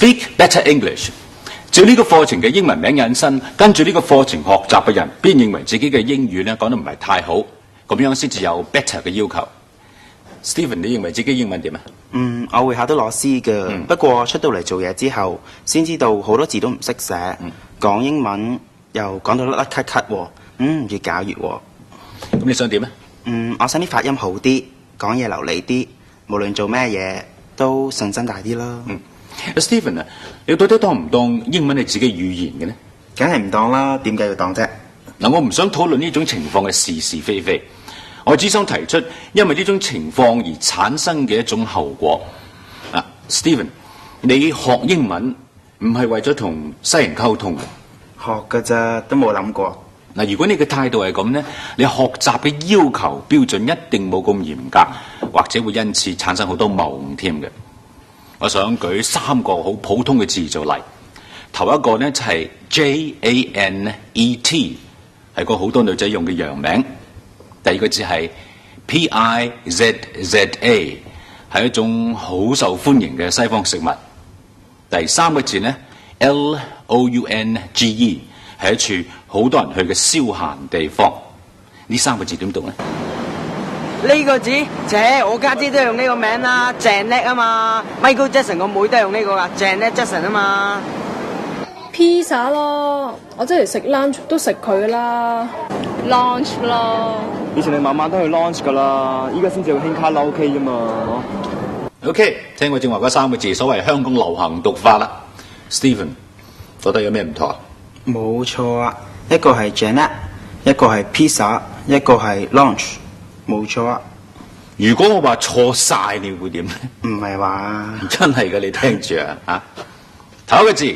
Speak Better English。照呢個課程嘅英文名引申，跟住呢個課程學習嘅人，必認為自己嘅英語咧講得唔係太好，咁樣先至有 better 嘅要求。Stephen， 你認為自己英文點啊？我會考到攞 C 嘅，不過出到嚟做嘢之後，先知道好多字都唔識寫，講英文又講到甩甩咳咳喎，越搞越喎。咁你想點啊？我想啲發音好啲，講嘢流利啲，無論做咩嘢都信心大啲啦。Stephen 啊，你到底當唔當英文係自己語言嘅呢？梗係唔當啦，點解要當啫？嗱，我唔想討論呢種情況嘅是是非非，我只想提出因為呢種情況而產生嘅一種後果。Stephen， 你學英文唔係為咗同西人溝通嘅，學㗎咋，都冇諗過。嗱，如果你嘅態度係咁呢，你學習嘅要求標準一定冇咁嚴格，或者會因此產生好多謬誤添嘅。我想舉3個好普通嘅字做例。頭一個呢就係 Janet， 係個好多女仔用嘅洋名。第二個字係 Pizza， 係一種好受歡迎嘅西方食物。第3個字呢 Lounge， 係一處好多人去嘅消閒地方。呢3個字點讀呢？呢個字，我家姐都用呢個名啦，Janet啊嘛 ，Michael Jackson 個妹都係用呢個噶，Janet Jackson 啊嘛。Pizza 咯，我即係食 lunch 都食佢啦 ，lunch 咯。以前你晚晚都去 lunch 噶啦，依家先至會興卡拉 OK 啫嘛。OK， 聽我正話嗰3個字，所謂香港流行讀法啦。Stephen， 覺得有咩唔妥啊？冇錯啊，一個係 Janet， 一個係 Pizza， 一個係 lunch。冇錯啊！如果我話錯晒，你會點咧？唔係話真係嘅，你聽住啊！頭一個字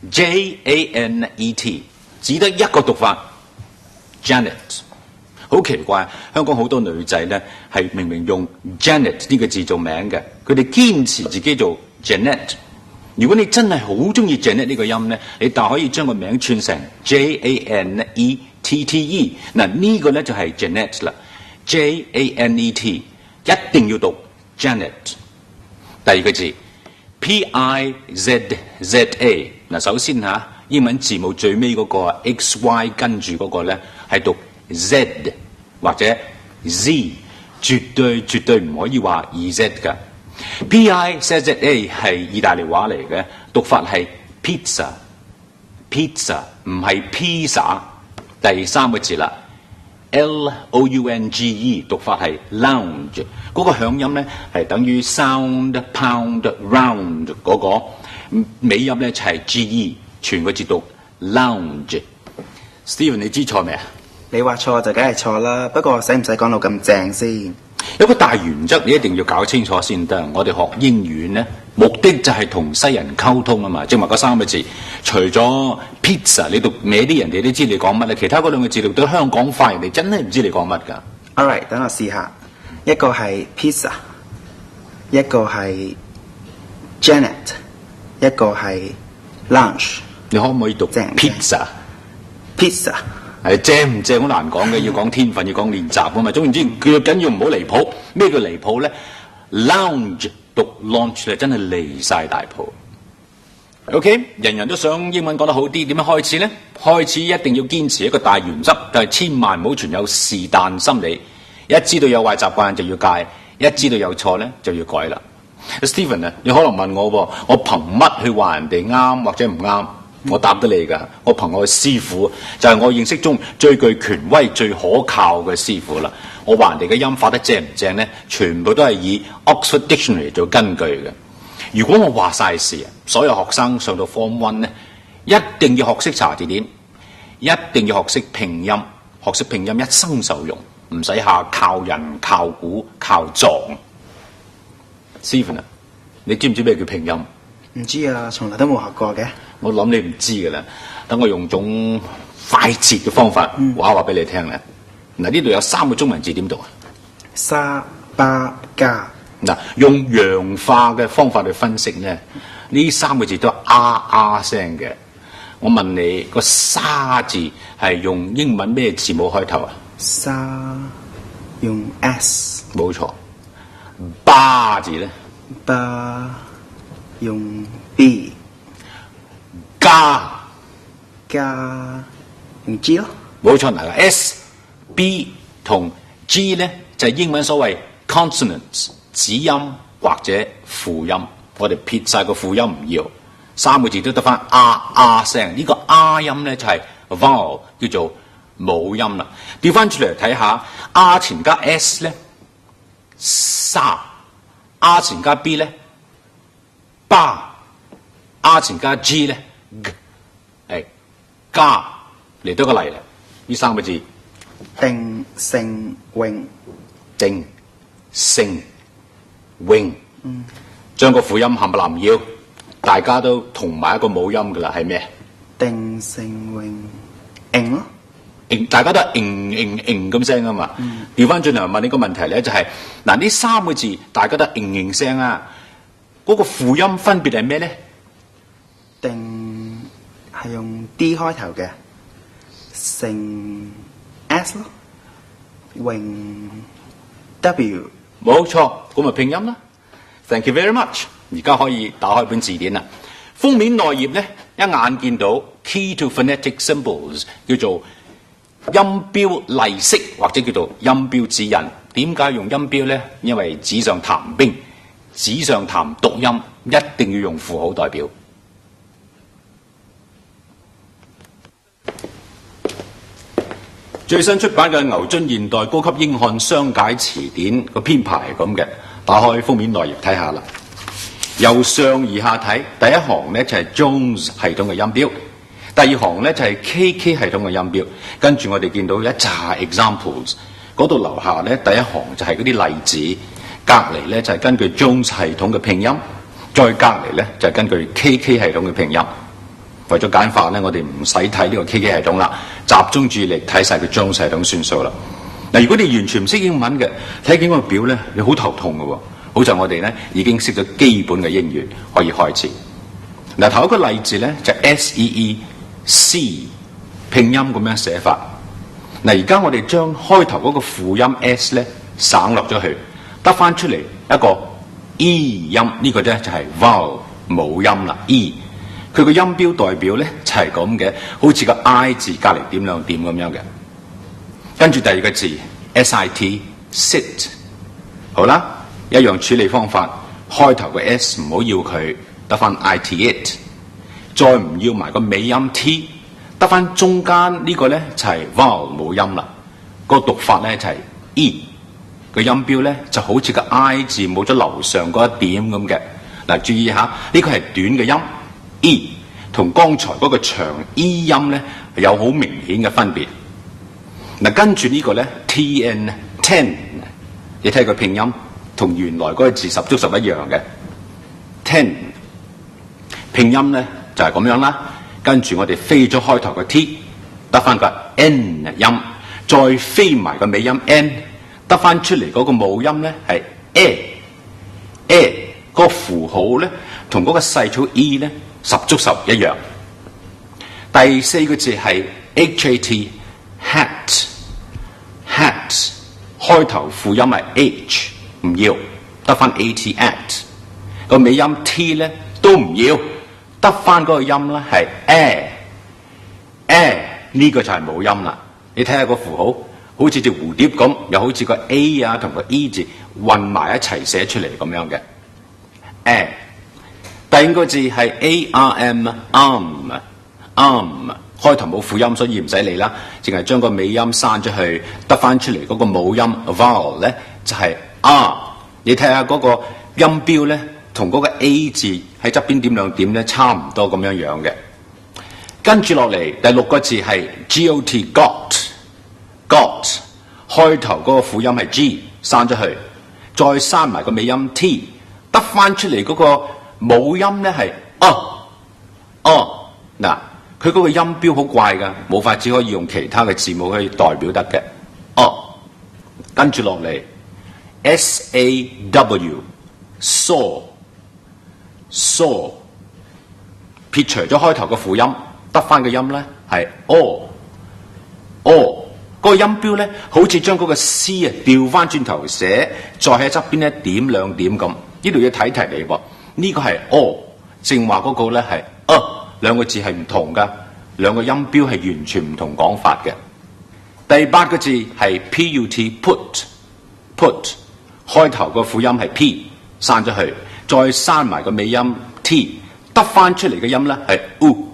Janet， 只得一個讀法 Janet。好奇怪，香港好多女仔咧係明明用 Janet 呢個字做名嘅，佢哋堅持自己做 Janet。如果你真係好中意 Janet 呢個音咧，你大可以將個名串成 Janet。嗱，呢個咧就係 Janet 啦。Janet 一定要讀 Janet。第二個字 Pizza。嗱，首先英文字母最尾嗰個 XY 跟住嗰個咧係讀 Z 或者 Z， 絕對唔可以話 EZ 噶。Pizza 係意大利話嚟嘅，讀法係 pizza 唔係 pizza。第3個字啦。Lounge 讀法係 lounge， 嗰個響音咧係等於 sound pound round 嗰個尾音咧就係 ge， 全個字讀 lounge。Stephen， 你知錯未啊？你話錯就梗係錯啦，不過使唔使講到咁正先？有個大原則你一定要搞清楚先得。我哋學英語咧，目的就係同西人溝通啊嘛。正話嗰3個字，除咗 pizza 你讀歪啲，人哋都知你講乜啦。其他嗰2個字讀到香港化，人哋真係唔知你講乜噶。Alright， 等我試下，一個係 pizza， 一個係 Janet， 一個係 lunch。你可唔可以讀 pizza？ pizza 係正唔正好難講嘅，要講天分，要講練習啊嘛。總言之，佢緊要唔好離譜。咩叫離譜咧 ？Lounge 讀 launch 咧，真係離晒大譜。OK， 人人都想英文講得好啲，點樣開始咧？開始一定要堅持一個大原則，就係千萬唔好存有是但心理。一知道有壞習慣就要戒，一知道有錯咧就要改啦。Stephen 啊，你可能問我喎，我憑乜去話人哋啱或者唔啱？我答得你㗎，我憑我嘅師傅，就係我認識中最具權威、最可靠嘅師傅啦。我話人哋嘅音發得正唔正咧，全部都係以 Oxford Dictionary 做根據嘅。如果我話晒事，所有學生上到 Form 1咧，一定要學識查字典，一定要學識拼音，學識拼音一生受用，唔使下靠人、靠估、靠撞。Stephen 啊，你知唔知咩叫拼音？唔知啊，從來都冇學過嘅。我諗你唔知㗎啦，等我用種快捷嘅方法話俾你聽啦。嗱，呢度有3個中文字點讀啊？沙巴加。嗱，用洋化嘅方法去分析咧，呢3個字都係啊聲嘅。我問你，個沙字係用英文咩字母開頭啊？沙用 S。冇錯。巴字咧？巴用 B 加加用 G 咯。冇錯嗱 ，S、B 同 G 咧就係、英文所謂 consonants 子音或者輔音，我哋撇晒個輔音唔要，三個字都得翻 R 聲。呢、個 R 音咧就係、vowel 叫做母音啦。調翻轉嚟睇下 R 前加 S 咧沙 ，R 前加 B 咧巴 ，R 前加 G 咧係加，嚟多個例啦。呢三個字定性永定性永，將個輔音冚唪唥唔要，大家都同埋一個母音噶啦，係咩？定性永應咯。大家都係咁聲啊嘛。調翻轉嚟問你個問題咧，就係嗱呢三個字大家都係聲啊，嗰、個輔音分別係咩咧？定係用 D 開頭嘅，成 S 咯，永 W。冇錯，咁咪拼音啦。Thank you very much。而家可以打開本字典啦。封面內頁咧，一眼見到 Key to Phonetic Symbols， 叫做音標例式或者叫做音標指引。點解用音標咧？因為紙上談兵，紙上談讀音，一定要用符號代表。最新出版嘅牛津現代高級英漢雙解詞典個編排係咁嘅，打開封面內頁睇下啦。由上而下睇，第一行呢就係 Jones 系統嘅音標，第二行呢就係 KK 系統嘅音標，跟住我哋見到一紮 examples， 嗰度樓下呢，第一行就係嗰啲例子，隔離呢就係根據 Jones 系統嘅拼音，再隔離呢就係根據 KK 系統嘅拼音。為咗簡化呢，我哋唔使睇呢個 KK 系統啦，集中注意力睇晒個 Jones 系統算數啦。嗱，如果你完全唔識英文嘅，睇幾個表呢，你好頭痛嘅喎。好在我哋呢已經識咗基本嘅英語，可以開始。嗱，頭一個例子呢，就係 SEEC 拼音咁樣寫法。嗱，而家我哋將開頭嗰個輔音 S 呢省落咗去，得翻出嚟一個 E 音，呢個呢就係 vowel 母音啦 E。佢個音標代表咧就係咁嘅，好似個 I 字隔離點兩點咁樣嘅。跟住第二個字 SIT sit， 好啦，一樣處理方法，開頭個 S 唔好要佢，得翻 IT it， 再唔要埋個尾音 T， 得翻中間呢個咧就係 vowel 母音啦。個讀法咧就係 E， 個音標咧就好似個 I 字冇咗樓上嗰一點咁嘅。嗱，注意下呢個係短嘅音。E 同剛才嗰個長 E 音咧有好明顯嘅分別。嗱，跟住呢個咧 TN ten， 你睇個拼音同原來嗰個字十足十一樣嘅 ten， 拼音咧就係咁樣啦。跟住我哋飛咗開頭個 T， 得翻個 N 音，再飛埋個尾音 N， 得翻出嚟嗰個母音咧係 A， 個符號咧同嗰個細草 E 咧十足十一樣。第四個字係 HAT hat， 開頭輔音係 H 唔要，得翻 AT at， 個尾音 T 咧都唔要，得翻嗰個音咧係 呢個就係母音啦。你睇下個符號好似隻蝴蝶咁，又好似個 A 啊同個 E 字混埋一齊寫出嚟咁樣嘅。第五個字係 ARM arm， 開頭冇輔音，所以唔使理啦，淨係將個尾音刪咗去，得翻出嚟嗰個母音 vowel 咧就係 R。你睇下嗰個音標咧，同嗰個 A 字喺側邊點兩點咧差唔多咁樣樣嘅。跟住落嚟第六個字係 got， 開頭嗰個輔音係 G， 刪咗去，再刪埋個尾音 T， 得翻出嚟嗰個母音咧係嗱，佢嗰個音標好怪噶，冇法子可以用其他嘅字母去代表得嘅。跟住落嚟 SAW saw， 撇除咗開頭嘅輔音，得翻個音咧係 嗰個音標咧，好似將嗰個 C 啊調翻轉頭寫，再喺側邊一點兩點咁。呢度要睇提你噃，呢個係正話嗰個咧係兩個字係唔同噶，兩個音標係完全唔同講法嘅。第8個字係 put put， 開頭個輔音係 p 刪咗去，再刪埋個尾音 t， 得翻出嚟嘅音咧係 u，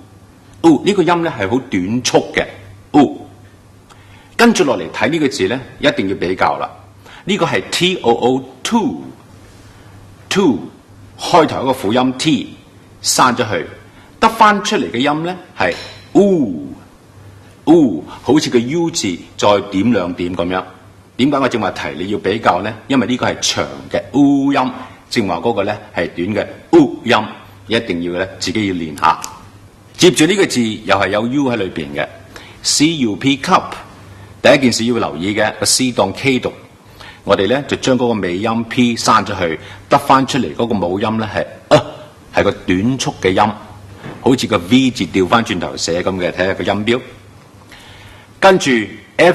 呢個音咧係好短促嘅 u。跟住落嚟睇呢個字咧，一定要比較啦。呢個係 too two， 開頭一個輔音 t 刪咗去，得翻出嚟嘅音咧係 u， 好似個 u 字再點2點咁樣。點解我正話提你要比較呢？因為呢個係長嘅 u 音，正話嗰個咧係短嘅 u 音，一定要咧自己要練下。接住呢個字又係有 u 喺裏邊嘅 cup cup， 第一件事要留意嘅個 c 當 k 讀，我哋咧就將嗰個尾音 p 刪咗去，得翻出嚟嗰個母音咧係個短促嘅音，好似個 V 字調翻轉頭寫咁嘅，睇下個音標。跟住 fur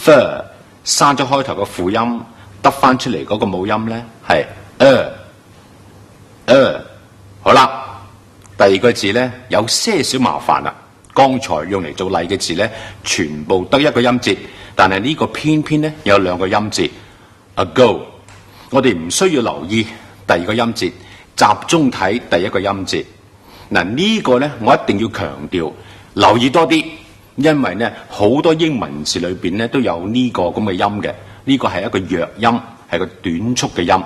fur 刪咗開頭個輔音，得翻出嚟嗰個母音咧係好啦，第2個字咧有些少麻煩啦。剛才用嚟做例嘅字咧，全部得一個音節，但係呢個偏偏咧有2個音節 ago。我哋唔需要留意第2個音節，集中睇第1個音節。嗱，呢個咧我一定要強調，留意多啲，因為咧好多英文字裏邊咧都有呢個咁嘅音嘅。呢個係一個弱音，係個短促嘅音，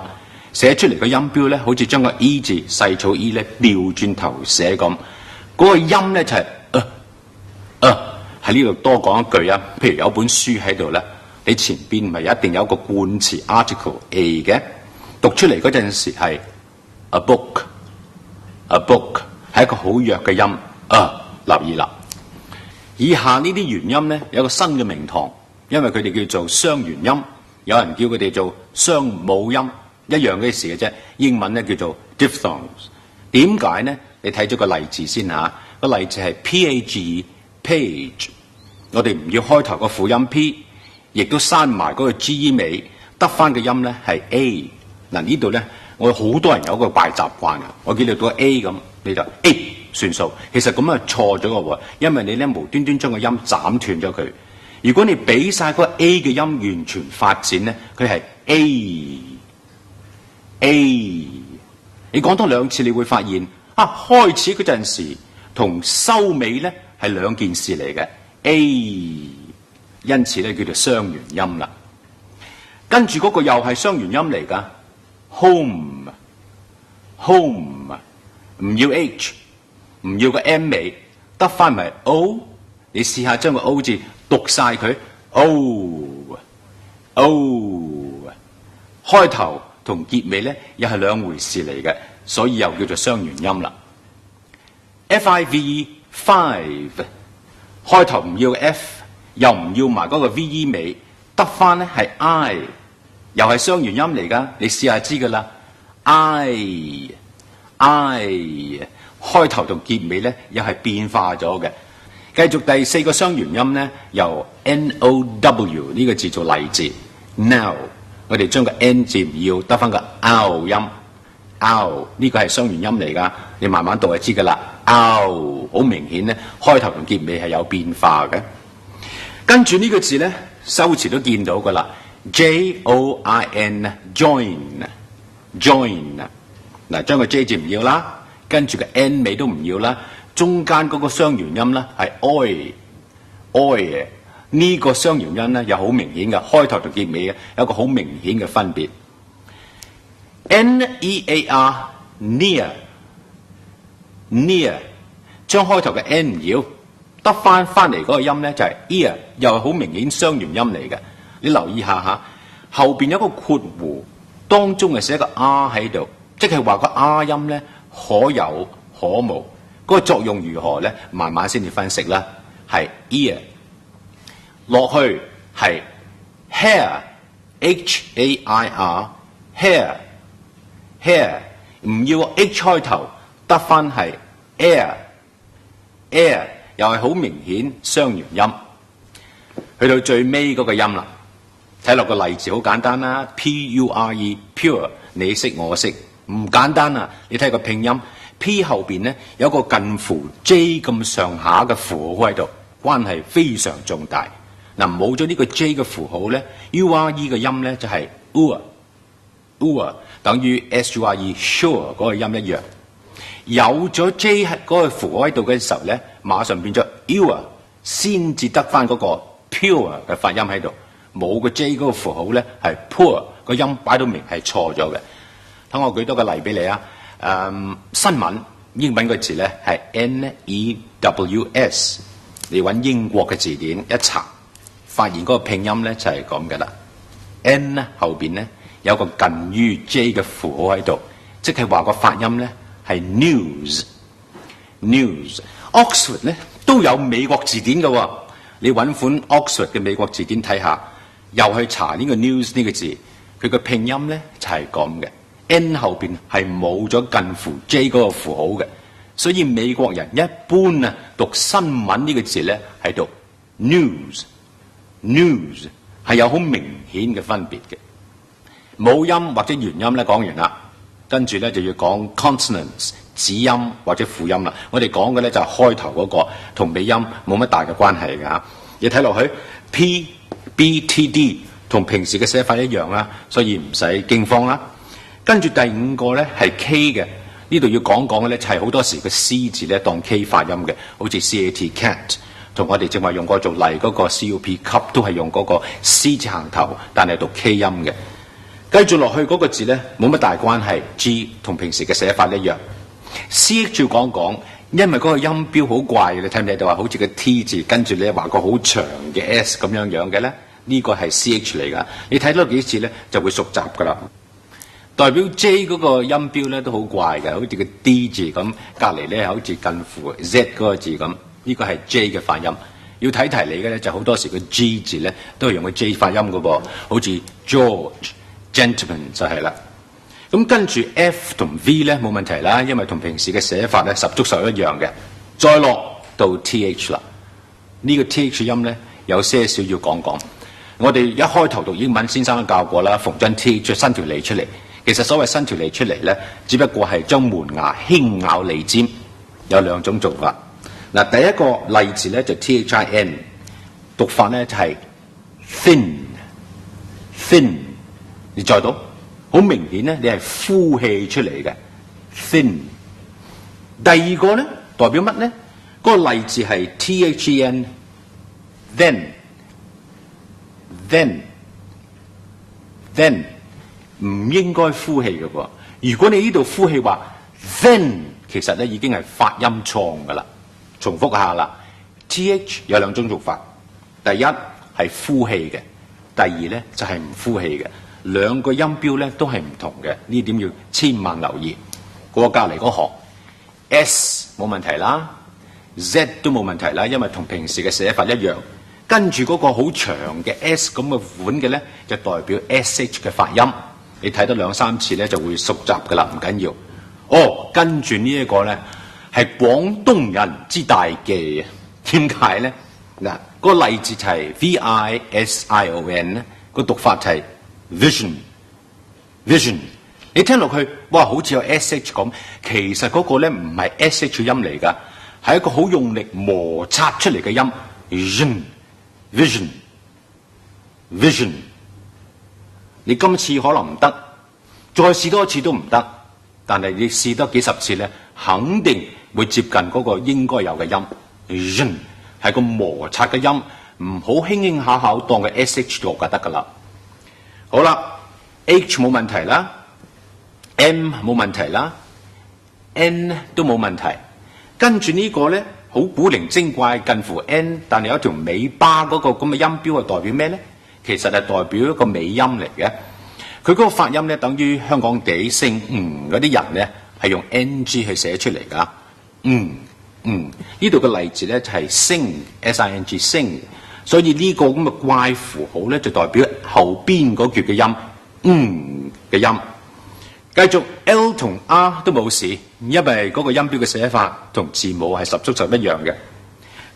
寫出嚟嘅音標咧，好似將個 e 字細草 e 咧調轉頭寫咁。嗰個音咧就係喺呢度多講一句啊。譬如有本書喺度咧，你前邊咪一定有一個冠詞 article a 嘅，讀出嚟嗰陣時係 a book 係一個好弱嘅音。留意啦。以下呢啲元音咧有個新嘅名堂，因為佢哋叫做雙元音，有人叫佢哋做雙母音，一樣嘅事嘅啫。英文咧叫做 diphthongs。點解呢？你睇咗個例字先嚇，個例字係 page page， 我哋唔要開頭個輔音 p， 亦都刪埋嗰個 ge 尾，得翻嘅音咧係 a。嗱，呢度咧，我好多人有一個壞習慣嘅，我見到個 a 咁，你就 a 算數。其實咁啊錯咗嘅喎，因為你咧無端端將個音斬斷咗佢。如果你俾晒嗰個 a 嘅音完全發展咧，佢係 a。你講多2次，你會發現開始嗰陣時同收尾咧係2件事嚟嘅 a， 因此咧叫做雙元音啦。跟住嗰個又係雙元音嚟噶 home， 唔要 h， 唔要個 m 尾，得翻埋 o。你試下將個 o 字讀晒佢 o， 開頭同結尾咧又係2回事嚟嘅，所以又叫做雙元音啦。five five， 開頭唔要 f， 又唔要埋嗰個 ve 尾，得翻咧係 i， 又係雙元音嚟噶，你試下知噶啦。i 開頭同結尾咧又係變化咗嘅。繼續第4個雙元音咧，由 now 呢個字做例字 now， 我哋將個 n 字唔要，得翻個 ow 音 ow， 呢個係雙元音嚟噶，你慢慢讀就知噶啦。ow 好明顯咧，開頭同結尾係有變化嘅。跟住呢個字咧，修辭都見到噶啦 join join。嗱，將個 j 字唔要啦，跟住個 n 尾都唔要啦，中間嗰個雙元音咧係 oi， 呢個雙元音咧又好明顯嘅，開頭同結尾嘅有一個好明顯嘅分別。near near， 將開頭嘅 n 唔要，得翻嚟嗰個音咧就係 ear， 又係好明顯雙元音嚟嘅。你留意下嚇，後邊有一個括弧，當中係寫個 r 喺度，即係話個 r 音咧可有可無，嗰個作用如何咧？慢慢先至分析啦。係 ear 落去係 hair hair hair， 唔要 h 開頭，得翻係 air， 又係好明顯雙元音。去到最尾嗰個音啦，睇落個例字好簡單啦 ，pure pure， 你識我識，唔簡單啊！你睇個拼音 P 後邊咧有個近乎 J 咁上下嘅符號喺度，關係非常重大。嗱，冇咗呢個 J 嘅符號咧 ，ure 嘅音咧就係 ure 等於 sure sure 嗰個音一樣。有咗 J 嗰個符號喺度嘅時候咧，馬上變咗 ure， 先至得翻嗰個 pure 嘅發音喺度。冇個 J 嗰個符號咧係 poor， 個音擺到明係錯咗嘅。等我舉多個例俾你啊！新聞英文個字咧係 news， 你揾英國嘅字典一查，發現嗰個拼音咧就係咁嘅啦。N 咧後邊咧有個近於 J 嘅符號喺度，即係話個發音咧係 news。Oxford 咧都有美國字典嘅喎，你揾款 Oxford 嘅美國字典睇下，又去查呢個 news 呢個字，佢個拼音咧就係咁嘅。N 後邊係冇咗近乎 J 嗰個符號嘅，所以美國人一般啊讀新聞呢個字咧喺度 news 係有好明顯嘅分別嘅。母音或者元音咧講完啦，跟住咧就要講 consonants 子音或者輔音啦。我哋講嘅咧就係開頭嗰個，同尾音冇乜大嘅關係㗎。你睇落去 P B T D 同平時嘅寫法一樣啦，所以唔使驚慌啦。跟住第五個咧係 K 嘅，呢度要講嘅咧就係好多時個 C 字咧當 K 發音嘅，好似 CAT cat， 同我哋正話用過做例嗰個 COP cup 都係用嗰個 C 字行頭，但係讀 K 音嘅。繼續落去嗰個字咧冇乜大關係 ，G 同平時嘅寫法一樣。CH 要講，因為嗰個音標好怪嘅，你睇唔睇到啊？好似個 T 字跟住你畫個好長嘅 S 咁樣嘅咧，呢個係 CH 嚟㗎。你睇多幾次咧就會熟習㗎啦。代表 J 嗰個音標咧都好怪嘅，好似個 D 字咁，隔離咧好似近乎 Z 嗰個字咁，呢個係 J 嘅發音。要提你嘅咧就好多時個 G 字咧都係用個 J 發音嘅噃，好似 George、Gentleman 就係啦。咁跟住 F 同 V 咧冇問題啦，因為同平時嘅寫法咧十足十一樣嘅。再落到 TH 啦，呢個 TH 音咧有些少要講。我哋一開頭讀英文，先生都教過啦，逢真 TH 伸條脷出嚟。其實所謂伸條脷出嚟咧，只不過係將門牙輕咬脷尖，有兩種做法。嗱，第一個例字咧就 THIN， 讀法咧就係 thin， 你再讀，好明顯咧，你係呼氣出嚟嘅 thin。第二個咧代表乜咧？嗰個例字係 THEN，then。唔應該呼氣嘅喎。如果你呢度呼氣話 then， 其實咧已經係發音錯㗎啦。重複下啦 ，th 有兩種做法，第一係呼氣嘅，第二咧就係唔呼氣嘅。兩個音標咧都係唔同嘅，呢點要千萬留意。過隔離嗰行 S 冇問題啦 ，Z 都冇問題啦，因為同平時嘅寫法一樣。跟住嗰個好長嘅 S 咁嘅款嘅咧，就代表 SH 嘅發音。你睇得兩三次咧就會熟習㗎啦，唔緊要。跟住呢一個咧係廣東人之大忌啊！點解咧？嗱，個例字就係 VISION 咧，個讀法就係 vision。你聽落去，哇，好似有 SH 咁，其實嗰個咧唔係 SH 音嚟㗎，係一個好用力摩擦出嚟嘅音。vision。你今次可能唔得，再試多一次都唔得，但係你試多幾十次咧，肯定會接近嗰個應該有嘅音。係個摩擦嘅音，唔好輕輕巧巧當嘅 SH 讀就得㗎啦。好啦 ，H 冇問題啦 ，M 冇問題啦 ，N 都冇問題。跟住呢個咧，好古靈精怪，近乎 N， 但係有一條尾巴嗰個咁嘅音標係代表咩咧？其實係代表一個尾音嚟嘅，佢嗰個發音咧，等於香港地姓吳嗰啲人咧，係用 NG 去寫出嚟噶。呢度嘅例字咧就係 sing，S-I-N-G sing， 所以呢個咁嘅怪符號咧就代表後邊嗰橛嘅音，嘅音。繼續 L 同 R 都冇事，因為嗰個音標嘅寫法同字母係十足十一樣嘅。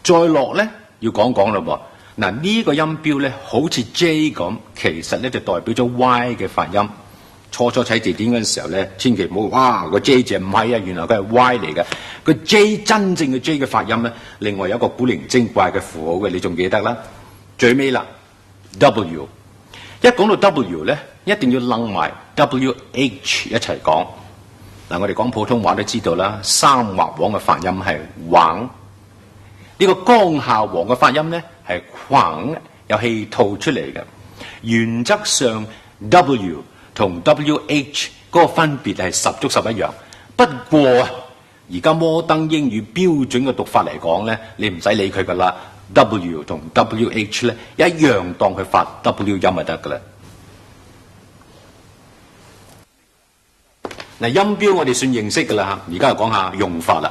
再落咧要講咯噃。嗱，呢個音標咧好似 J 咁，其實咧就代表咗 Y 嘅發音。錯初睇字典嗰陣時候咧，千祈唔好哇個 J 字唔係啊，原來佢係 Y 嚟嘅。個 J 真正嘅 J 嘅發音咧，另外有一個古靈精怪嘅符號嘅，你仲記得啦？最尾啦 W， 一講到 W 咧，一定要楞埋 WH 一齊講。嗱，我哋講普通話都知道啦，三畫王嘅發音係橫，呢個江夏王嘅發音咧係橫，有氣吐出嚟嘅。原則上 W 同 WH 嗰個分別係十足十一樣。不過啊，而家摩登英語標準嘅讀法嚟講咧，你唔使理佢噶啦。W 同 WH 咧一樣當佢發 W 音就得噶啦。嗱，音標我哋算認識噶啦嚇，而家就講下用法啦。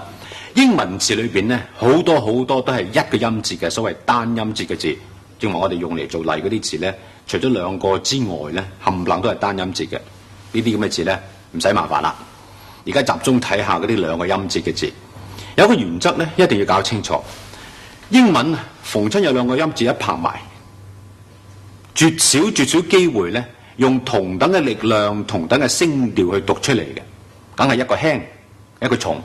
英文字裏邊咧好多都係一個音節嘅，所謂單音節嘅字。正話我哋用嚟做例嗰啲字咧，除咗兩個之外咧，冚唪唥都係單音節嘅。呢啲咁嘅字咧唔使麻煩啦。而家集中睇下嗰啲兩個音節嘅字，有一個原則咧，一定要搞清楚。英文逢親有兩個音節一拍埋，絕少機會咧，用同等嘅力量、同等嘅聲調去讀出嚟嘅，梗係一個輕一個重。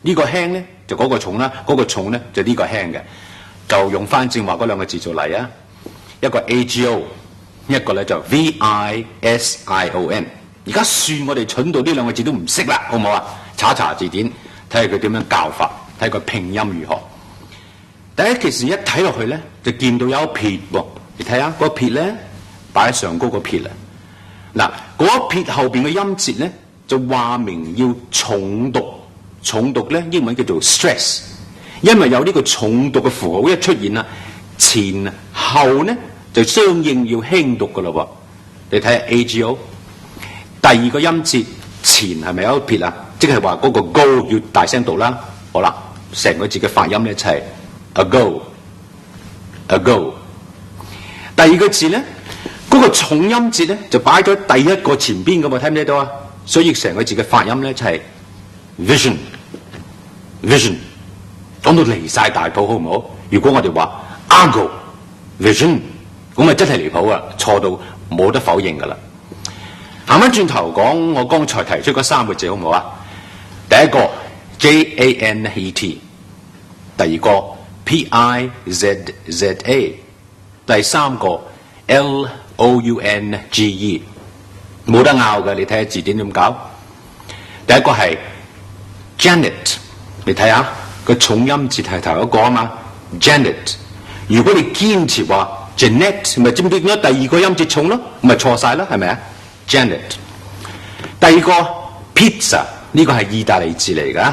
呢個輕咧就嗰個重啦，嗰個重咧就呢個輕嘅。就用翻正話嗰兩個字做例啊，一個 AGO， 一個咧就 VISION。而家算我哋蠢到呢兩個字都唔識啦，好唔好啊？查字典，睇下佢點樣教法，睇佢拼音如何。第一件事一睇落去咧，就見到有撇喎。你睇下嗰撇咧，擺喺上高個撇啦。嗱，嗰撇後邊嘅音節咧，就話明要重讀。重讀咧，英文叫做 stress， 因為有呢個重讀嘅符號一出現啦，前後咧就相應要輕讀噶啦喎。你睇下 AGO， 第二個音節前係咪有一撇啊？即係話嗰個 go 要大聲讀啦。好啦，成個字嘅發音咧就係 ago。第二個字咧，嗰個重音節咧就擺咗第一個前邊噶嘛，睇唔睇到啊？所以成個字嘅發音咧就係 vision。講到離晒大譜好唔好？如果我哋話 argo vision， 咁咪真係離譜啊，錯到冇得否認噶啦。行翻轉頭講，我剛才提出嗰三個字好唔好啊？第一個 JANET， 第二個 PIZZA， 第三個 LOUNGE， 冇得拗嘅，你睇下字典點搞。第一個係 Janet， 你睇下個重音節係頭一個啊嘛 ，Janet。如果你堅持話 Janet， 咪知唔知點解第二個音節重咯？咪錯晒啦，係咪啊 ？Janet。第二個 pizza， 呢個係意大利字嚟㗎，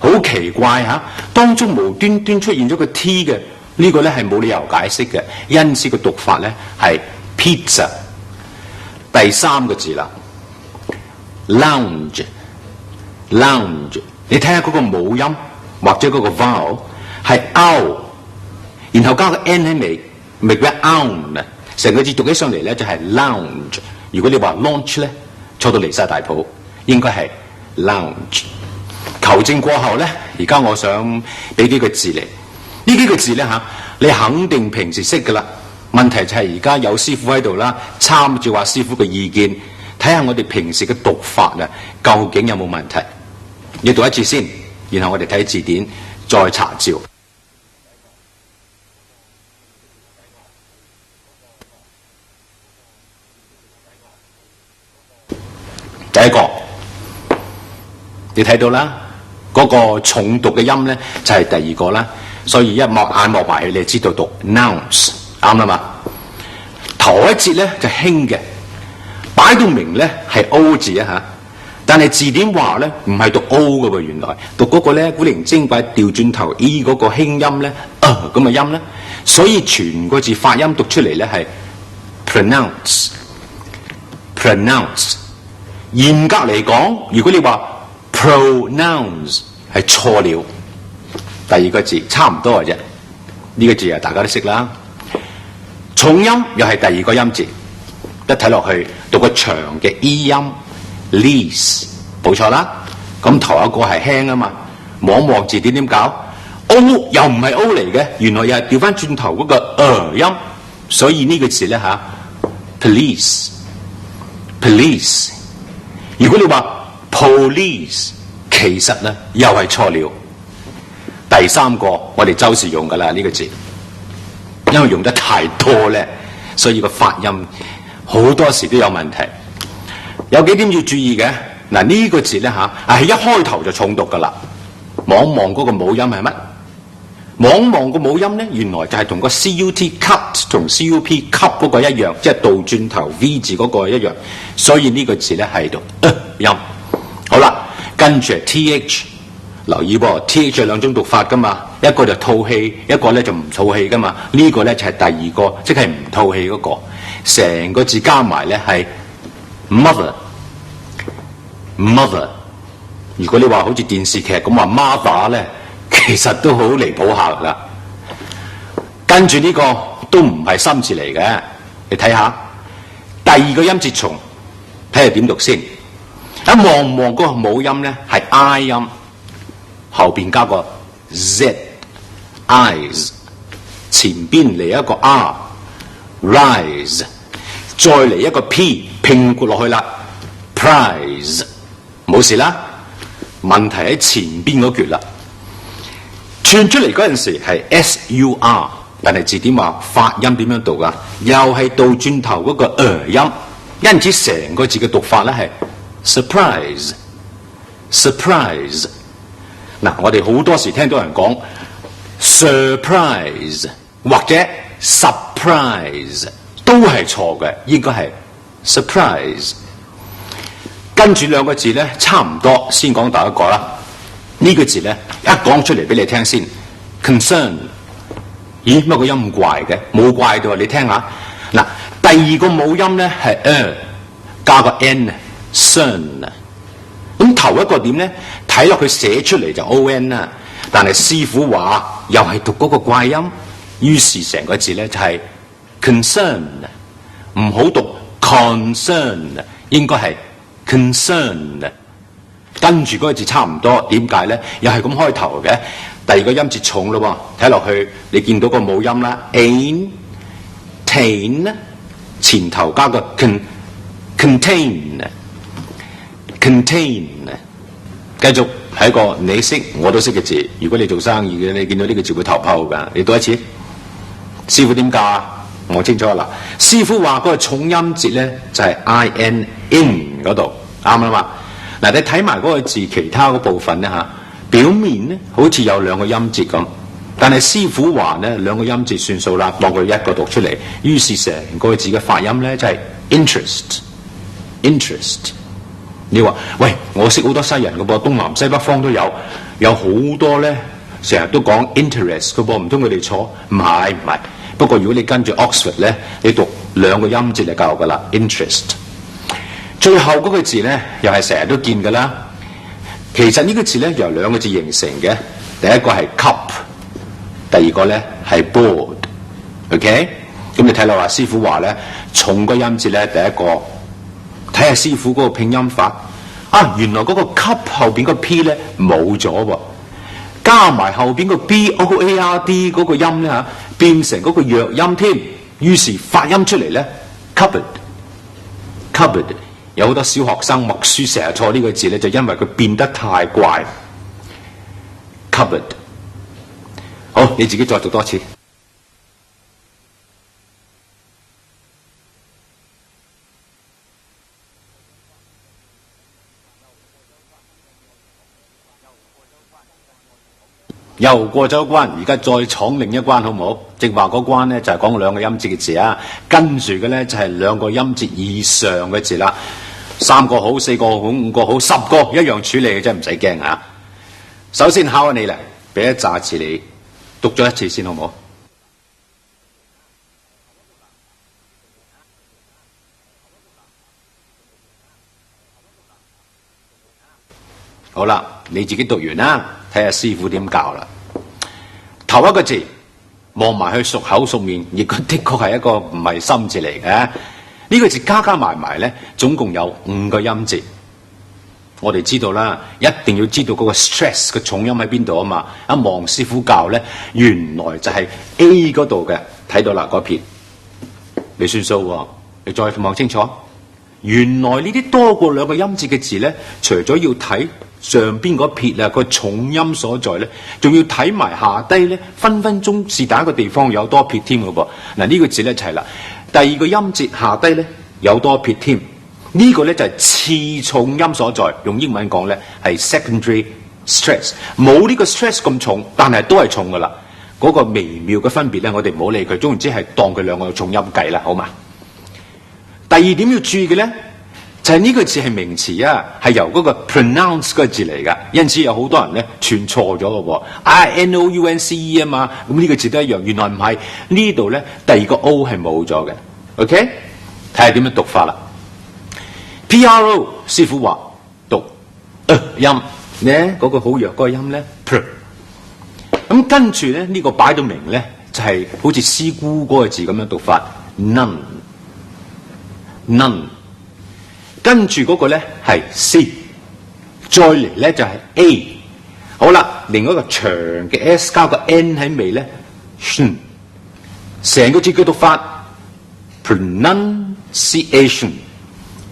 好奇怪嚇，當中無端端出現咗個 T 嘅，呢個咧係冇理由解釋嘅，因此個讀法咧係 pizza。第三個字啦 ，lounge， 你睇下嗰個母音或者嗰個 vowel 係 ow， 然後加個 n 喺尾，咪叫 own 啊，成個字讀起上嚟咧就係 lounge。如果你話 launch 咧，錯到離晒大譜，應該係 lounge。求證過後咧，而家我想俾幾個字嚟，呢幾個字咧嚇，你肯定平時識噶啦。問題就係而家有師傅喺度啦，參照下師傅嘅意見，睇下我哋平時嘅讀法啊，究竟有冇問題？你讀一次先，然後我哋睇字典再查照。第一個，你睇到啦，嗰個重讀嘅音咧就係第二個啦，所以一抹眼望埋去，你就知道讀 nouns 啱啦嘛。頭一節咧就輕嘅，擺到明咧係 O 字啊嚇，但係字典話咧唔係讀 O 嘅喎，原來讀嗰個咧古靈精怪調轉頭 E 嗰個輕音咧咁嘅音咧，所以全個字發音讀出嚟咧係 pronounce。嚴格嚟講，如果你話 pronounce 係錯了，第二個字差唔多嘅啫。呢個字啊，大家都識啦。重音又係第二個音節，一睇落去讀個長嘅 E 音 lease， 冇錯啦。咁頭一個係輕啊嘛，望望字典點搞 O 又唔係 O 嚟嘅，原來又係調翻轉頭嗰個音，所以呢個字咧嚇 police 如果你話 police， 其實咧又係錯了。第三個我哋周時用噶啦呢個字，因為用得太多咧，所以個發音好多時都有問題。有幾點要注意嘅，嗱呢個字咧係一開頭就重讀噶啦。望望嗰個母音係乜？望望個母音咧，原來就係同個 cut 同 cup 嗰個一樣，即係倒轉頭 V 字嗰個一樣，所以呢個字咧係讀音。好啦，跟住 th， 留意喎 ，th 有兩種讀法噶嘛，一個就吐氣，一個咧就唔吐氣噶嘛。呢個咧就係第二個，即係唔吐氣嗰個。成個字加埋咧係 mother。如果你話好似電視劇咁話 mother 咧，其實都好離譜下噶。跟住呢個都唔係心字嚟嘅，你睇下第二個音節重，睇下點讀先。一望望嗰個母音咧係 I 音，後邊加個 z，eyes， 前邊嚟一個 r，rise， 再嚟一個 p， 拼過落去啦 ，prize， 冇事啦。問題喺前邊嗰橛啦，串出嚟嗰陣時係 sur， 但係字典話發音點樣讀啊？又係倒轉頭嗰個音，因此成個字嘅讀法咧係 surprise。嗱，我哋好多時聽到人講 surprise 或者 surprise 都係錯嘅，應該係 surprise。跟住兩個字咧差唔多，先講第一個啦。呢個字咧一講出嚟俾你聽先 ，concern。咦，乜個音咁怪嘅？冇怪到，你聽下。嗱，第二個母音咧係加個 n，cern。咁頭一個點咧？睇落去寫出嚟就 on 啦，但係師傅話又係讀嗰個怪音，於是成個字咧就係 concern， 唔好讀 concern， 應該係 concern。跟住嗰個字差唔多，點解咧？又係咁開頭嘅，第二個音節重咯喎，睇落去你見到個母音啦 ，ain，tain， 前頭加個 contain， 繼續係一個你識我都識嘅字。如果你做生意嘅，你見到呢個字會頭泡㗎。你讀一次，師傅點教啊？我清楚啦。師傅話嗰個重音節咧就係 in 嗰度，啱啦嘛。嗱，你睇埋嗰個字其他嗰部分咧嚇，表面咧好似有兩個音節咁，但係師傅話咧兩個音節算數啦，當佢一個讀出嚟。於是成個字嘅發音咧就係 interest。你話喂，我識好多西人嘅噃，東南西北方都有好多咧，成日都講 interest 嘅噃，唔通佢哋錯？唔係。不過如果你跟住 Oxford 咧，你讀兩個音節就夠㗎啦 ，interest。最後嗰個字咧，又係成日都見㗎啦。其實呢個字咧由兩個字形成嘅，第一個係 cup， 第二個咧係 board。OK， 咁你睇落話師傅話咧，重個音節咧，第一個。睇下師傅嗰個拼音法啊，原來嗰個 cup 後邊個 p 咧冇咗喎，加埋後邊個 board 嗰個音咧嚇，變成嗰個弱音添，於是發音出嚟咧 cupboard。有好多小學生默書成日錯呢個字咧，就因為佢變得太怪 cupboard。好，你自己再讀多次。又過咗一關，而家再闖另一關，好唔好？正話嗰關咧就係講兩個音節嘅字啊，跟住嘅咧就係兩個音節以上嘅字啦。三個好，四個好，五個好，10個一樣處理嘅啫，唔使驚啊！首先考下你啦，俾一紮字你讀咗一次先，好唔好？好啦，你自己讀完啦，睇下師傅點教啦。頭一個字望埋去熟口熟面，亦的確係一個唔係心字嚟嘅。呢個字加埋埋咧，總共有5個音節。我哋知道啦，一定要知道嗰個 stress 嘅重音喺邊度啊嘛。阿黃師傅教咧，原來就係 A 嗰度嘅，睇到啦嗰撇，你算數喎。你再望清楚，原來呢啲多過兩個音節嘅字咧，除咗要睇上邊嗰撇啊個重音所在咧，仲要睇埋下低咧，分分鐘是但一個地方有多撇添嘅噃。嗱呢個字咧就係啦，第二個音節下低咧有多撇添，呢個咧就係次重音所在。用英文講咧係 secondary stress， 冇呢個 stress 咁重，但係都係重噶啦。嗰個微妙嘅分別咧，我哋唔好理佢，總言之係當佢兩個重音計啦，好嘛？第二點要注意嘅咧，就係呢個字係名詞啊，係由嗰個 pronounce 嗰個字嚟噶，因此有好多人咧串錯咗嘅喎，nounce 啊嘛，咁呢個字都一樣，原來唔係，呢度咧第二個 o 係冇咗嘅 ，OK？ 睇下點樣讀法啦。pro 師傅話讀音咧，嗰個好弱嗰個音咧 pro。咁跟住咧，呢個擺到明咧，就係好似師姑嗰個字咁樣讀法 none。跟住嗰個咧係 C， 再嚟咧就係 A。好啦，另外一個長嘅 S 加個 N 喺尾咧，成個字嘅讀法 pronunciation。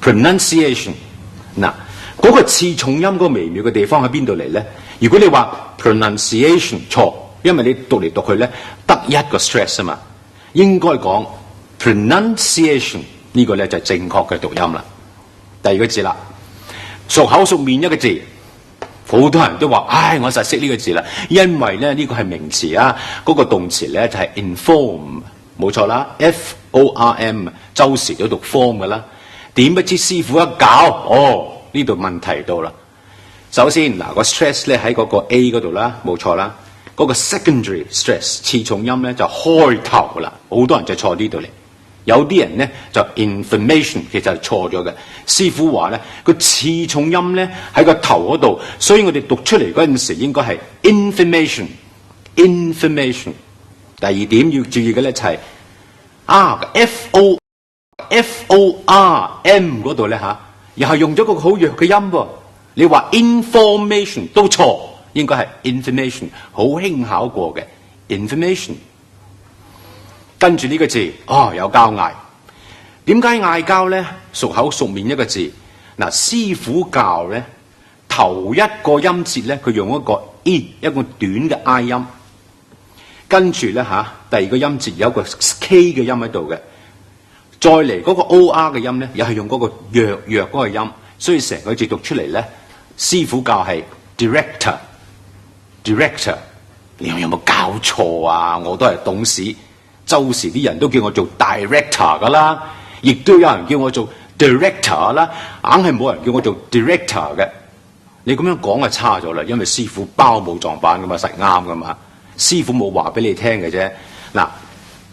嗱，嗰個次重音嗰個微妙嘅地方喺邊度嚟咧？如果你話 pronunciation 錯，因為你讀嚟讀去咧得一個 stress 啊嘛，應該講 pronunciation 呢個咧就係正確嘅讀音啦。第二個字啦，熟口熟面一個字，好多人都話：唉，我實識呢個字啦，因為咧呢個係名詞啊，嗰個動詞咧就係 inform， 冇錯啦 ，form， 周時都讀 form 噶啦。點不知師傅一搞，呢度問題到啦。首先嗱，個 stress 咧喺嗰個 A 嗰度啦，冇錯啦。嗰個 secondary stress 次重音咧就開頭啦，好多人就錯呢度嚟。有啲人咧就 information 其實係錯咗嘅。師傅話咧個次重音咧喺個頭嗰度，所以我哋讀出嚟嗰陣時應該係 information。第二點要注意嘅咧就係form 嗰度咧嚇，又係用咗個好弱嘅音喎。你話 information 都錯，應該係 information， 好輕巧過嘅 information。跟住呢個字，有交嗌。點解嗌交咧？熟口熟面一個字。嗱，師傅教咧，頭一個音節咧，佢用一個 e 一個短嘅 I 音，跟住咧第二個音節有一個 k 嘅音喺度嘅，再嚟嗰個 or 嘅音咧，又係用嗰個弱嗰個音，所以成個字讀出嚟咧，師傅教係 director。你有冇搞錯啊？我都係董事。周時啲人都叫我做 director 噶啦，亦都有人叫我做 director 啦，硬係冇人叫我做 director 嘅。你咁樣講就差咗啦，因為師傅包冇撞板噶嘛，實啱噶嘛。師傅冇話俾你聽嘅啫。嗱，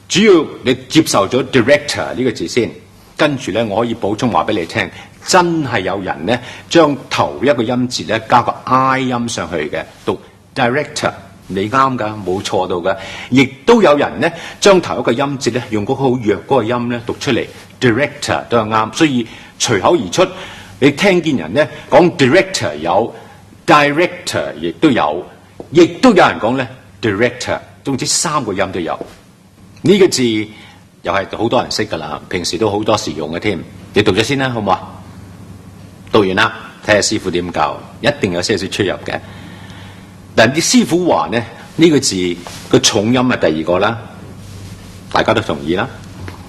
主要你接受咗 director 呢個字先，跟住咧我可以補充話俾你聽，真係有人咧將頭一個音節咧加個 I 音上去嘅，讀 director。你啱噶，冇錯到噶，亦都有人咧將頭一個音節咧用嗰個好弱嗰個音咧讀出嚟 ，director 都係啱，所以隨口而出。你聽見人咧講 director 有 director 亦都有，亦都有人講咧 director， 總之三個音都有。呢個字又係好多人識噶啦，平時都好多時用嘅添。你讀咗先啦，好唔好啊？讀完啦，睇下師傅點教，一定有些少出入嘅。但啲師傅話呢，呢個字個重音係第二個啦，大家都同意啦。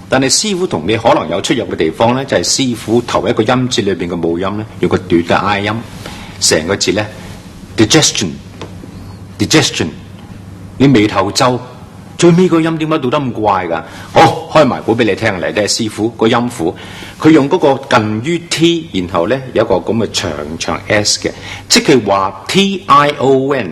但係師傅同你可能有出入嘅地方呢，就係師傅頭一個音節裏邊嘅母音呢，用個短嘅 I 音，成個字呢 digestion。你眉頭皺，最尾個音點解讀得咁怪㗎？好，開埋本俾你聽嚟，睇下師傅個音符，佢用嗰個近於 T， 然後咧有一個咁嘅長 S 嘅，即係話 TION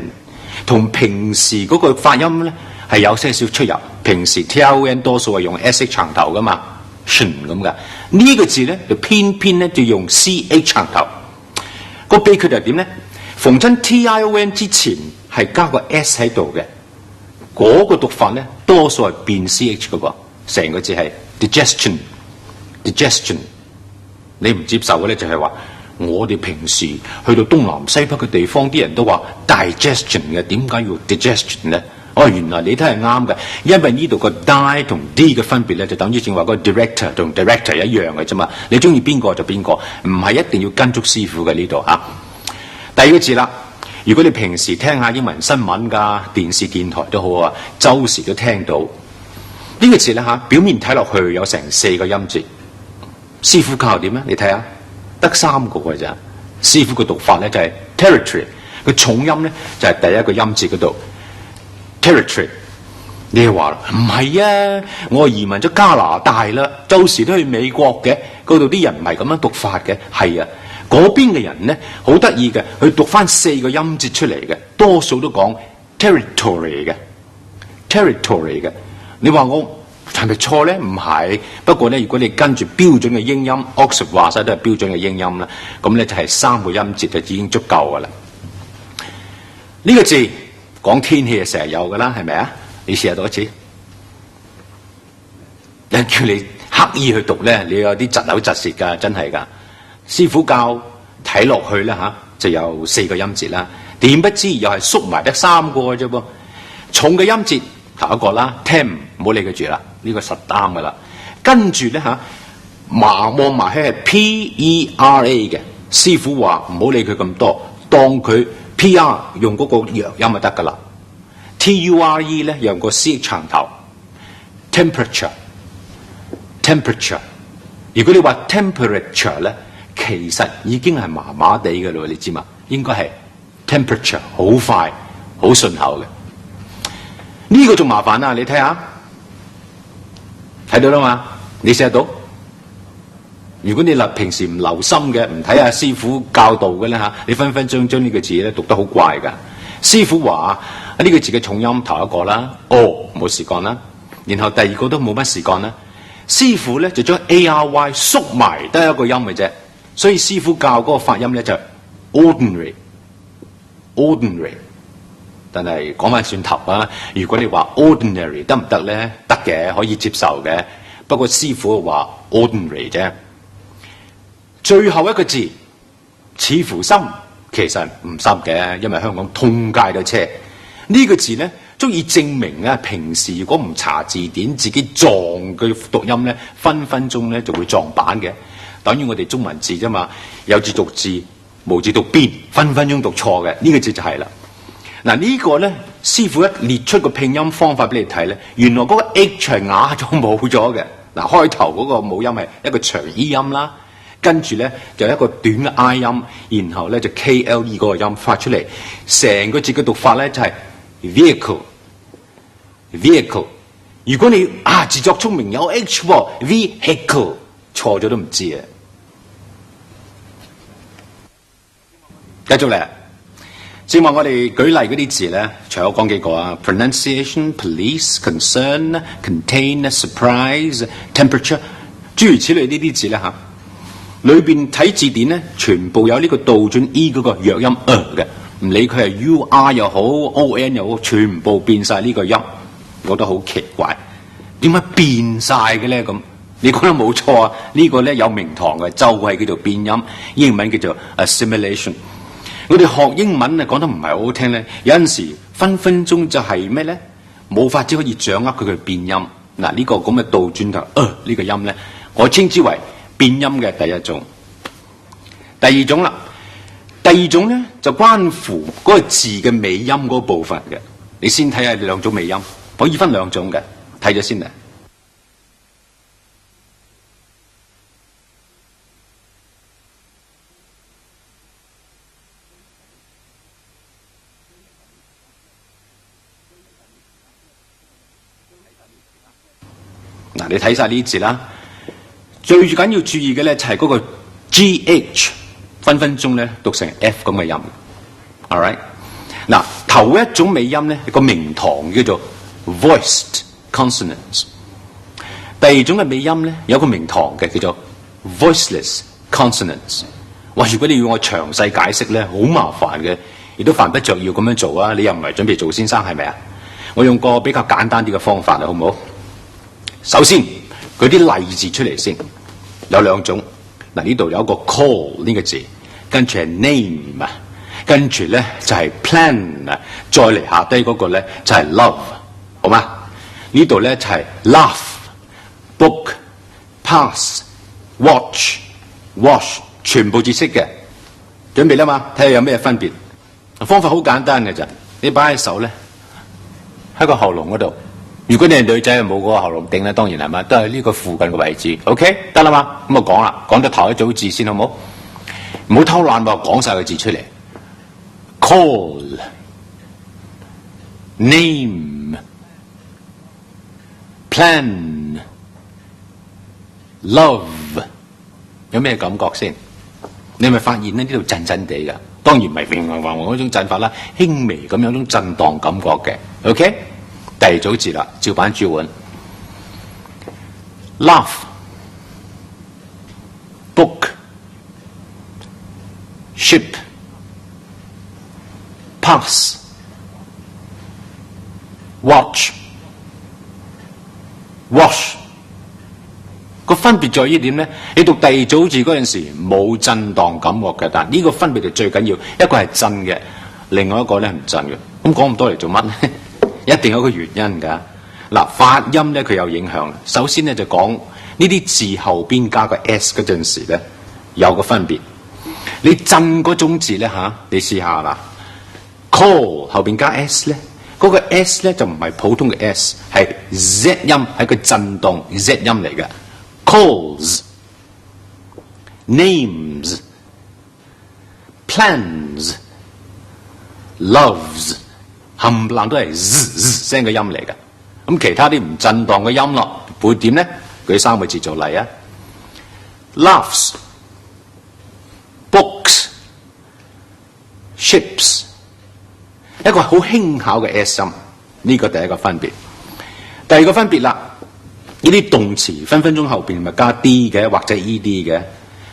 同平時嗰個發音咧係有些少出入。平時 TION 多數係用 SH 長頭噶嘛，咁噶。呢個字咧就偏咧就用 CH 長頭。個秘訣就係點咧？逢親 TION 之前係加個 S 喺度嘅。嗰個讀法咧，多數係變 CH 嘅噃，成個字係 digestion。你唔接受嘅咧，就係話我哋平時去到東南西北嘅地方，啲人都話 digestion 嘅，點解要 digestion 咧？哦，原來你都係啱嘅，因為呢度個 die 同 d 嘅分別咧，就等於正話個 director 同 director 一樣嘅啫嘛。你中意邊個就邊個，唔係一定要跟足師傅嘅呢度嚇。第二個字啦，如果你平時聽下英文新聞㗎，電視電台都好啊，周時都聽到呢個字咧嚇。表面睇落去有成4個音節，師傅教點咧？你睇下，得3個嘅咋。師傅嘅讀法咧就係 territory， 個重音咧就係第一個音節嗰度。territory， 你係話唔係啊？我移民咗加拿大啦，周時都去美國嘅，嗰度啲人唔係咁樣讀法嘅。係啊，嗰邊嘅人咧好得意嘅，佢讀翻4個音節出嚟嘅，多數都講 territory 嘅 territory 嘅。你話我係咪錯咧？唔係，不過咧，如果你跟住標準嘅英音 ，Oxford 話晒都係標準嘅英音啦，咁咧就係3個音節就已經足夠噶啦。呢個字講天氣係成日有噶啦，係咪啊？你試下讀一次，人叫你刻意去讀咧，你有啲窒口窒舌噶，真係噶。師傅教睇落去咧吓，就有4個音節啦，點不知又係縮埋得3個啫噃。重嘅音節頭一個啦 ，tem 唔好理佢住啦，呢個實擔噶啦。跟住咧吓，望埋去係 P-E-R-A 嘅，師傅話唔好理佢咁多，當佢 P-R 用嗰個弱音就得噶啦。T-U-R-E 咧用個 C 長頭 ，temperature。如果你話 temperature 咧，其實已經係麻麻地嘅咯，你知嘛？應該係 temperature 好快好順口嘅。呢個仲麻煩啊！你睇下，睇到啦嘛？你寫得到？如果你平時唔留心嘅，唔睇下師傅教導嘅咧嚇，你分分鐘將呢個字咧讀得好怪噶。師傅話呢個字嘅重音頭一個啦，冇事幹啦，然後第二個都冇乜事幹啦。師傅咧就將 A-R-Y 縮埋得一個音嘅啫，所以師傅教嗰個發音咧就 ordinary。但係講翻轉頭啊，如果你話 ordinary 得唔得咧？得嘅，可以接受嘅。不過師傅話 ordinary 啫。最後一個字似乎深，其實唔深嘅，因為香港通街都車。呢個字咧足以證明啊，平時如果唔查字典，自己撞佢讀音咧，分分鐘咧就會撞板嘅。等於我哋中文字啫嘛，有字讀字，無字讀邊，分分鐘讀錯嘅。呢個字就係啦。嗱，呢個咧，師傅一列出個拼音方法俾你睇咧，原來嗰個 H 係啞咗冇咗嘅。嗱，開頭嗰個母音係一個長 E 音啦，跟住咧就一個短嘅 I 音，然後咧就 KLE 嗰個音發出嚟，成個字嘅讀法咧就係 vehicle。如果你自作聰明有 H 喎 vehicle 錯咗都唔知啊。繼續嚟。正話我哋舉例嗰啲字咧，除咗講幾個啊 ，pronunciation、police、concern、contain、surprise、temperature，諸如此類呢啲字咧嚇，裏邊睇字典咧，全部有呢個倒轉 E 嗰個弱音嘅，唔理佢係 U-R 又好 O-N 又好，全部變晒呢個音，我覺得好奇怪，點解變晒嘅咧？咁你講得冇錯啊，呢個咧有名堂嘅，就係叫做變音，英文叫做 assimilation。我哋學英文啊，講得唔係好好聽咧，有陣時分分鐘就係咩咧？冇法子可以掌握佢嘅變音。嗱，呢個咁嘅倒轉頭呢個音咧，我稱之為變音嘅第一種。第二種啦，第二種咧就關乎嗰個字嘅尾音嗰部分嘅。你先睇下兩種尾音，可以分兩種嘅，睇咗先啊。嗱，你睇晒呢啲字啦，最緊要注意嘅咧就係嗰個 GH， 分分鐘咧讀成 F 咁嘅音。All right， 嗱，頭一種尾音咧個名堂叫做 voiced consonants， 第二種嘅尾音咧有個名堂嘅叫做 voiceless consonants。哇！如果你要我詳細解釋咧，好麻煩嘅，亦都犯不着要咁樣做啊！你又唔係準備做先生係咪啊？我用個比較簡單啲嘅方法啦，好唔好？首先舉啲例字出嚟先，有兩種。嗱，呢度有一個 call 呢個字，跟住係 name。跟住咧就係 plan 啊，再嚟下低嗰個咧就係 love， 好嘛？呢度咧就係 laugh、book、pass、watch、wash， 全部字識嘅，準備啦嘛？睇下有咩分別。方法好簡單嘅咋，你擺喺手咧喺個喉嚨嗰度。如果你係女仔，冇嗰個喉嚨頂咧，當然係嘛，都係呢個附近嘅位置。OK， 得啦嘛？咁我講啦，講咗頭一組字先好冇？唔好偷懶喎，講晒個字出嚟。Call、name、plan、love， 有咩感覺先？你咪發現咧呢度震震地噶，當然唔係平平橫橫嗰種震法啦，輕微咁有種震盪感覺嘅。OK， 第二組字啦，照版照碗。Laugh、book、ship、pass、watch、wash。個分別在於點咧？你讀第二組字嗰陣時冇震盪感覺嘅，但呢個分別就最緊要，一個係震嘅，另外一個咧唔震嘅。咁講咁多嚟做乜咧？一定有個原因㗎。嗱，發音咧佢有影響。首先咧就講呢啲字後邊加個 s 嗰陣時咧有個分別。你震嗰種字咧你試下啦 ，call 後邊加 s 咧，嗰個 s 咧就唔係普通嘅 s， 係 z 音，係個震動 z 音嚟嘅。calls、names、plans、loves， 冚唪唥都係 z 聲嘅音嚟嘅。咁其他啲唔震盪嘅音咯，會點咧？舉三個字做例啊 ：laughs、books、ships， 一個好輕巧嘅 s 音，呢個第一個分別。第二個分別啦。呢啲動詞分分鐘後邊咪加 d 嘅或者 ed 嘅，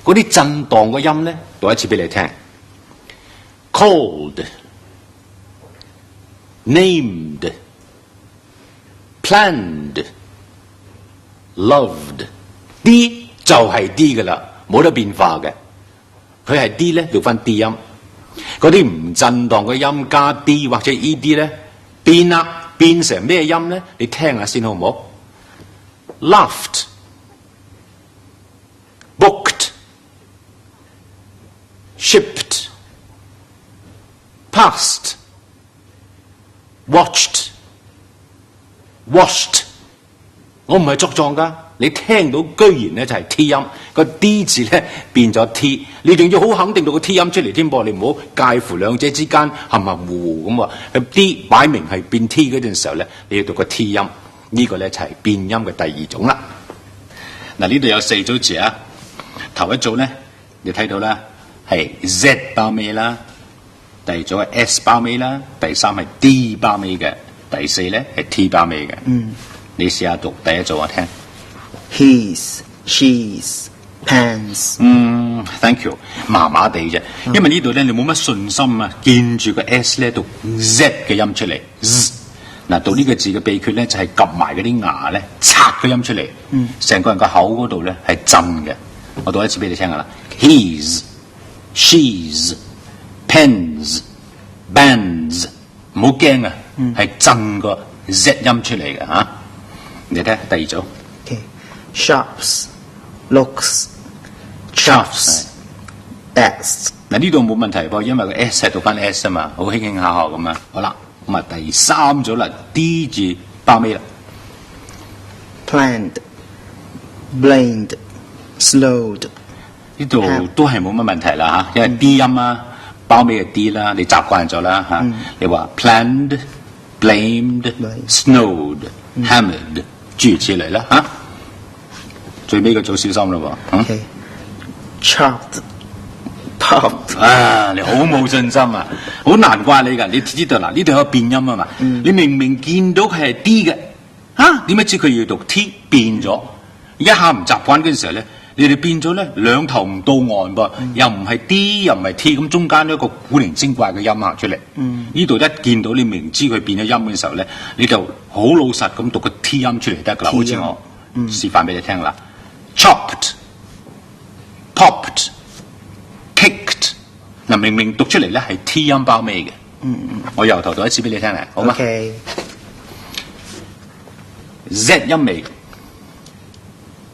嗰啲震盪嘅音咧，讀一次俾你聽 ：called、named、planned、loved。d 就係 d 噶啦，冇得變化嘅。佢係 d 咧，讀翻 d 音。嗰啲唔震盪嘅音加 d 或者 ed 咧，變啦，變成咩音咧？你聽下先好唔好？Laughed, booked, shipped, passed, watched, washed。我唔係作狀噶，你聽到居然咧就係 T 音，個 D 字咧變咗 T， 你仲要好肯定到個 T 音出嚟添噃，你唔好介乎兩者之間含含糊糊咁話。D 擺明係變 T 嗰陣時候咧，你要讀個 T 音，呢個咧就係變音嘅第二種啦。嗱，呢度有四組字啊，頭一組咧你睇到啦，係 Z 包尾啦，第二組係 S 包尾啦，第三係 D 包尾嘅，第四咧係 T 包尾嘅。你試下讀第一組我聽。His、she's、pants。Thank you， 麻麻地啫，因為呢度咧你冇乜信心啊，見住個 S 咧讀 Z 嘅音出嚟。嗱，讀呢個字嘅秘訣咧就係夾埋嗰啲牙咧，拆個音出嚟，成個人個口嗰度咧係震嘅。我讀一次俾你聽下啦 ：His、she's、pens、bands。唔好驚啊，係震個 Z 音出嚟嘅嚇。你睇第二組 ，shops、looks、chuffs、best。嗱，呢度冇問題噃，因為個 S 係讀翻 S 啊嘛，好輕輕巧巧咁啊。好啦。咁啊，第三組啦 ，D 字包尾啦 ，planned、blamed、slowed， 呢度都係冇乜問題啦嚇，因為 D 音啊，包尾係 D 啦，你習慣咗啦嚇。你話 planned、blamed、snowed、hammered， 諸如此類啦嚇。最尾個組小心咯喎。chopped。啊！你好冇信心啊，好難怪你㗎。你知道嗱，呢度有個變音啊嘛。你明明見到佢係 D 嘅，點解知佢要讀 T 變咗？一下唔習慣嗰陣時候咧，你哋變咗咧兩頭唔到岸噃，又唔係 D 又唔係 T， 咁中間一個古靈精怪嘅音行出嚟。呢度一見到你明知佢變咗音嘅時候咧，你就好老實咁讀個 T 音出嚟得㗎啦。好似我示範俾你聽啦 ，chopped、popped。kicked。嗱，嗱，明明讀出嚟咧係 T 音包尾嘅。我由頭讀一次俾你聽嚟，好嗎 OK， ？Z 音尾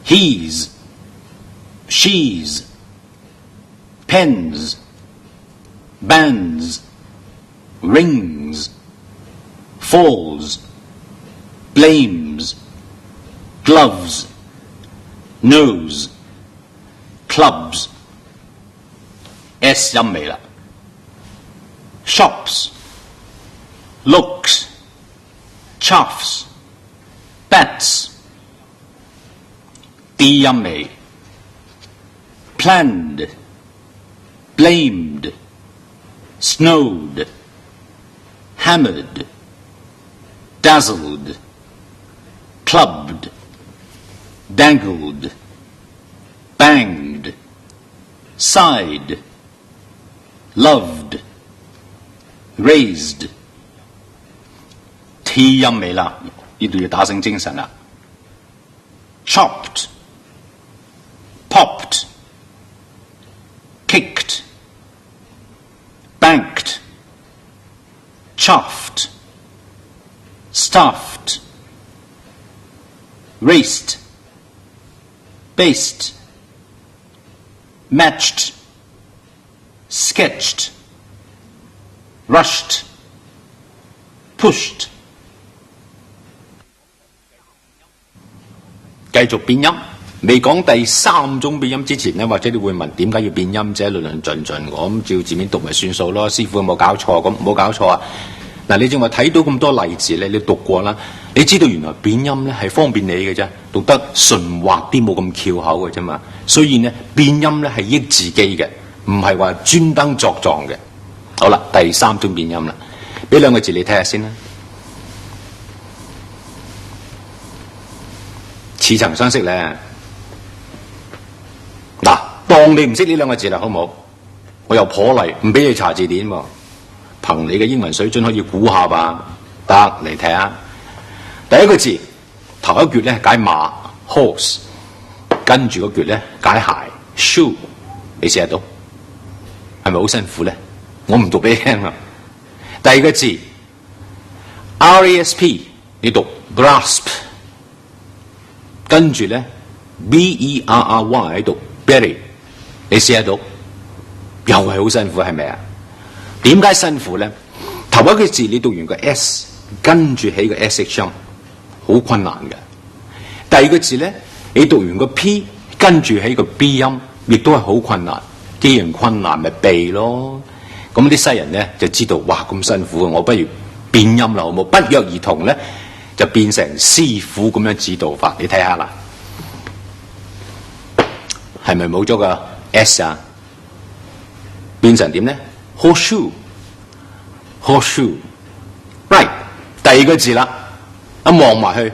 ，He's、She's、Pens、Bands、Rings、Falls、Blames、Gloves、Nose、Clubs。S 音尾啦 ，shops、looks、chuffs、bats。D 音尾 ，planned、blamed、snowed、hammered、dazzled、clubbed、dangled、banged、sighed、loved、raised。T 音尾啦，呢度要打醒精神啦。chopped、popped、kicked、banked、chuffed、stuffed、raced、based、matched、sketched、rushed、pushed。繼續變音，未講第三種變音之前呢，或者你會問點解要變音啫？論論盡盡，我咁照字面讀咪算數咯。師傅有冇搞錯？咁冇搞錯啊！嗱，你正話睇到咁多例子咧，你讀過啦，你知道原來變音咧係方便你嘅啫，讀得順滑啲，冇咁翹口嘅啫嘛。所以呢，變音咧係益自己嘅，唔係話專登作狀嘅。好啦，第三種變音啦，俾兩個字你睇下先啦。似曾相識咧，嗱，當你唔識呢兩個字啦，好唔好？我又頗例，唔俾你查字典喎，憑你嘅英文水準可以估下吧？得，嚟睇下。第一個字頭一橛咧解馬 horse， 跟住個橛咧解鞋 shoe， 你寫得到？係咪好辛苦咧？我唔讀俾你聽啦。第二個字 RASP， 你讀 grasp。跟住咧 BERRY 喺度 berry， 你試得到？又係好辛苦，係咪啊？點解辛苦咧？頭一個字你讀完個 S， 跟住起個 SH 音，好困難嘅。第二個字咧，你讀完個 P， 跟住起個 B 音，亦都係好困難。既然困難，咪避咯。咁啲西人咧就知道，哇咁辛苦，我不如變音啦，好冇？不約而同咧。就變成師傅咁樣指導法，你睇下啦，係咪冇咗個 S 啊？變成點咧 ？horseshoe，horseshoe，right， 第二個字啦，一望埋去，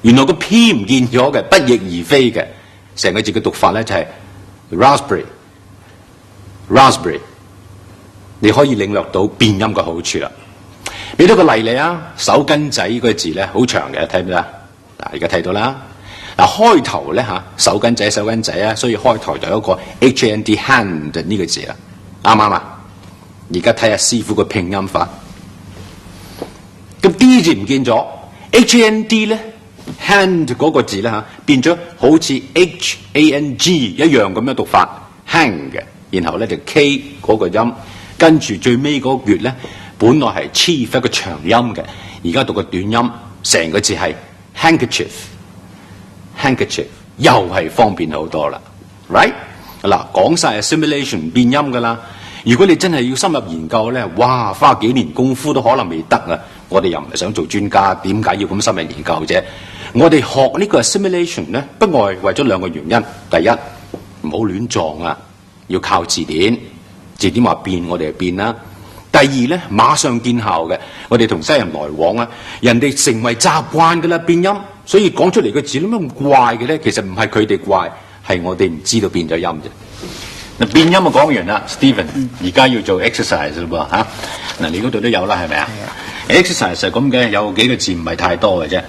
原來個 P 唔見咗嘅，不翼而飛嘅，成個字嘅讀法咧就係 raspberry，raspberry， 你可以領略到變音嘅好處啦。俾多個例你啊，手巾仔嗰個字咧好長嘅，睇唔睇啊？嗱，而家睇到啦。嗱，開頭咧嚇手巾仔手巾仔啊，所以開頭就有一個 HAND hand 呢個字啦，啱唔啱啊？而家睇下師傅個拼音法，咁 D 字唔見咗 ，HAND 咧 hand 嗰個字咧嚇變咗好似 HANG 一樣咁樣讀法 hang 嘅，然後咧就 K 嗰個音，跟住最尾嗰個橛咧。本來係 chief 一個長音嘅，而家讀個短音，成個字係 handkerchief，handkerchief 又係方便好多啦 ，right？ 嗱，講晒 assimilation 變音噶啦。如果你真係要深入研究咧，哇，花幾年功夫都可能未得啊！我哋又唔係想做專家，點解要咁深入研究啫？我哋學呢個 assimilation 咧，不外為咗兩個原因。第一，唔好亂撞啊，要靠字典，字典話變，我哋就變啦。第二咧，馬上見效嘅，我哋同西人來往啊，人哋成為習慣㗎啦變音，所以講出嚟嘅字點解咁怪嘅咧？其實唔係佢哋怪，係我哋唔知道變咗音啫。嗱，變音啊講完啦 ，Stephen， 而家要做 exercise 咯噃嚇。嗱，你嗰度都有啦，係咪啊？exercise 係咁嘅，有幾個字唔係太多嘅啫。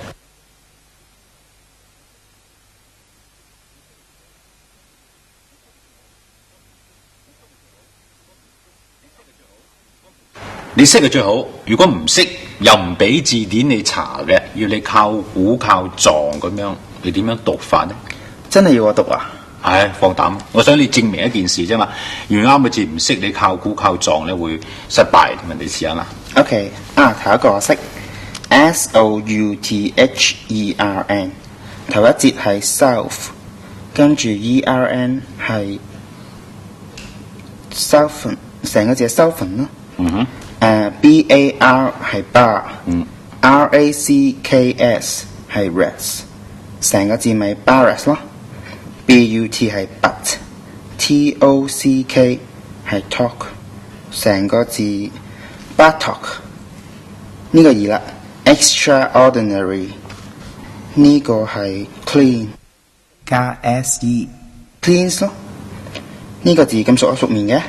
你識就最好。如果唔識又唔俾字典你查嘅，要你靠估靠撞咁樣，你點樣讀法呢？真係要我讀啊？唉，放膽！我想你證明一件事啫嘛。如果啱嘅字唔識，你靠估靠撞咧會失敗。問你試下啦。OK 啊，頭一個我識 SOUTHERN， 頭一節係 south， 跟住 ERN 係 southern， 成個字係 southern 咯。BAR 係 bar，RACKS 係 res， 成個字咪 barras 咯。BUT 係 but，TOCK 係 talk， 成個字 buttock。呢個二啦 ，extraordinary 呢個係 clean 加 SE cleans 咯。呢個字咁熟口熟面嘅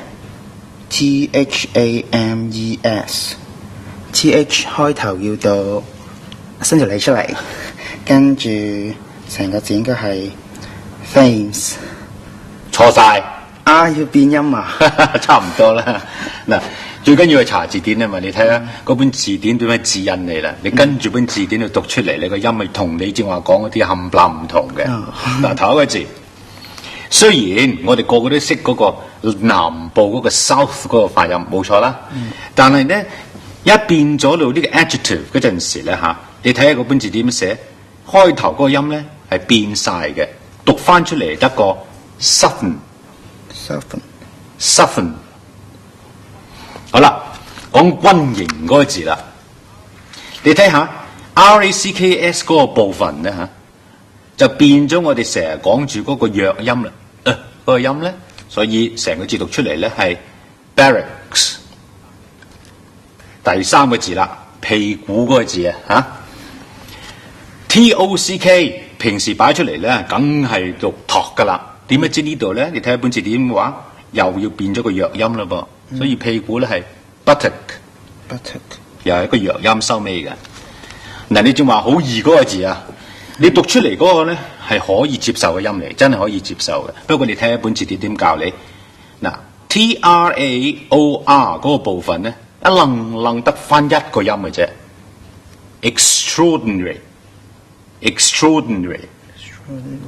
THAMES，TH 開頭要讀伸條脷出嚟，跟住成個字應該係 Thames。錯晒啊！要變音啊？差唔多啦。嗱，最緊要係查字典啊嘛。你睇下嗰本字典點樣指引你啦？你跟住本字典去讀出嚟，你個音係同你正話講嗰啲冚唪唥唔同嘅。嗱，頭一個字，雖然我哋個個都識嗰個南部嗰個 south 嗰個發音冇錯啦，但係咧一變咗到呢個 adjective 嗰陣時咧嚇，你睇下嗰本字點寫，開頭嗰個音咧係變晒嘅，讀翻出嚟得個 southern。好啦，講軍營嗰個字啦，你睇下 RACKS 嗰個部分咧嚇，就變咗我哋成日講住嗰個弱音啦，嗰個音咧，所以成個字讀出嚟咧係 barracks。第三個字啦，屁股嗰個字啊TOCK 平時擺出嚟咧，梗係讀托噶啦。點解知呢度咧？你睇下本字典嘅話，又要變咗個弱音啦噃。所以屁股咧係 buttock， 又係一個弱音收尾嘅。嗱，你正話好易嗰個字啊，你讀出嚟嗰個咧係可以接受嘅音嚟，真係可以接受嘅。不過你睇下本字典點教你。嗱 TRAOR 嗰個部分咧，一愣得翻一個音嘅啫 ，extraordinary。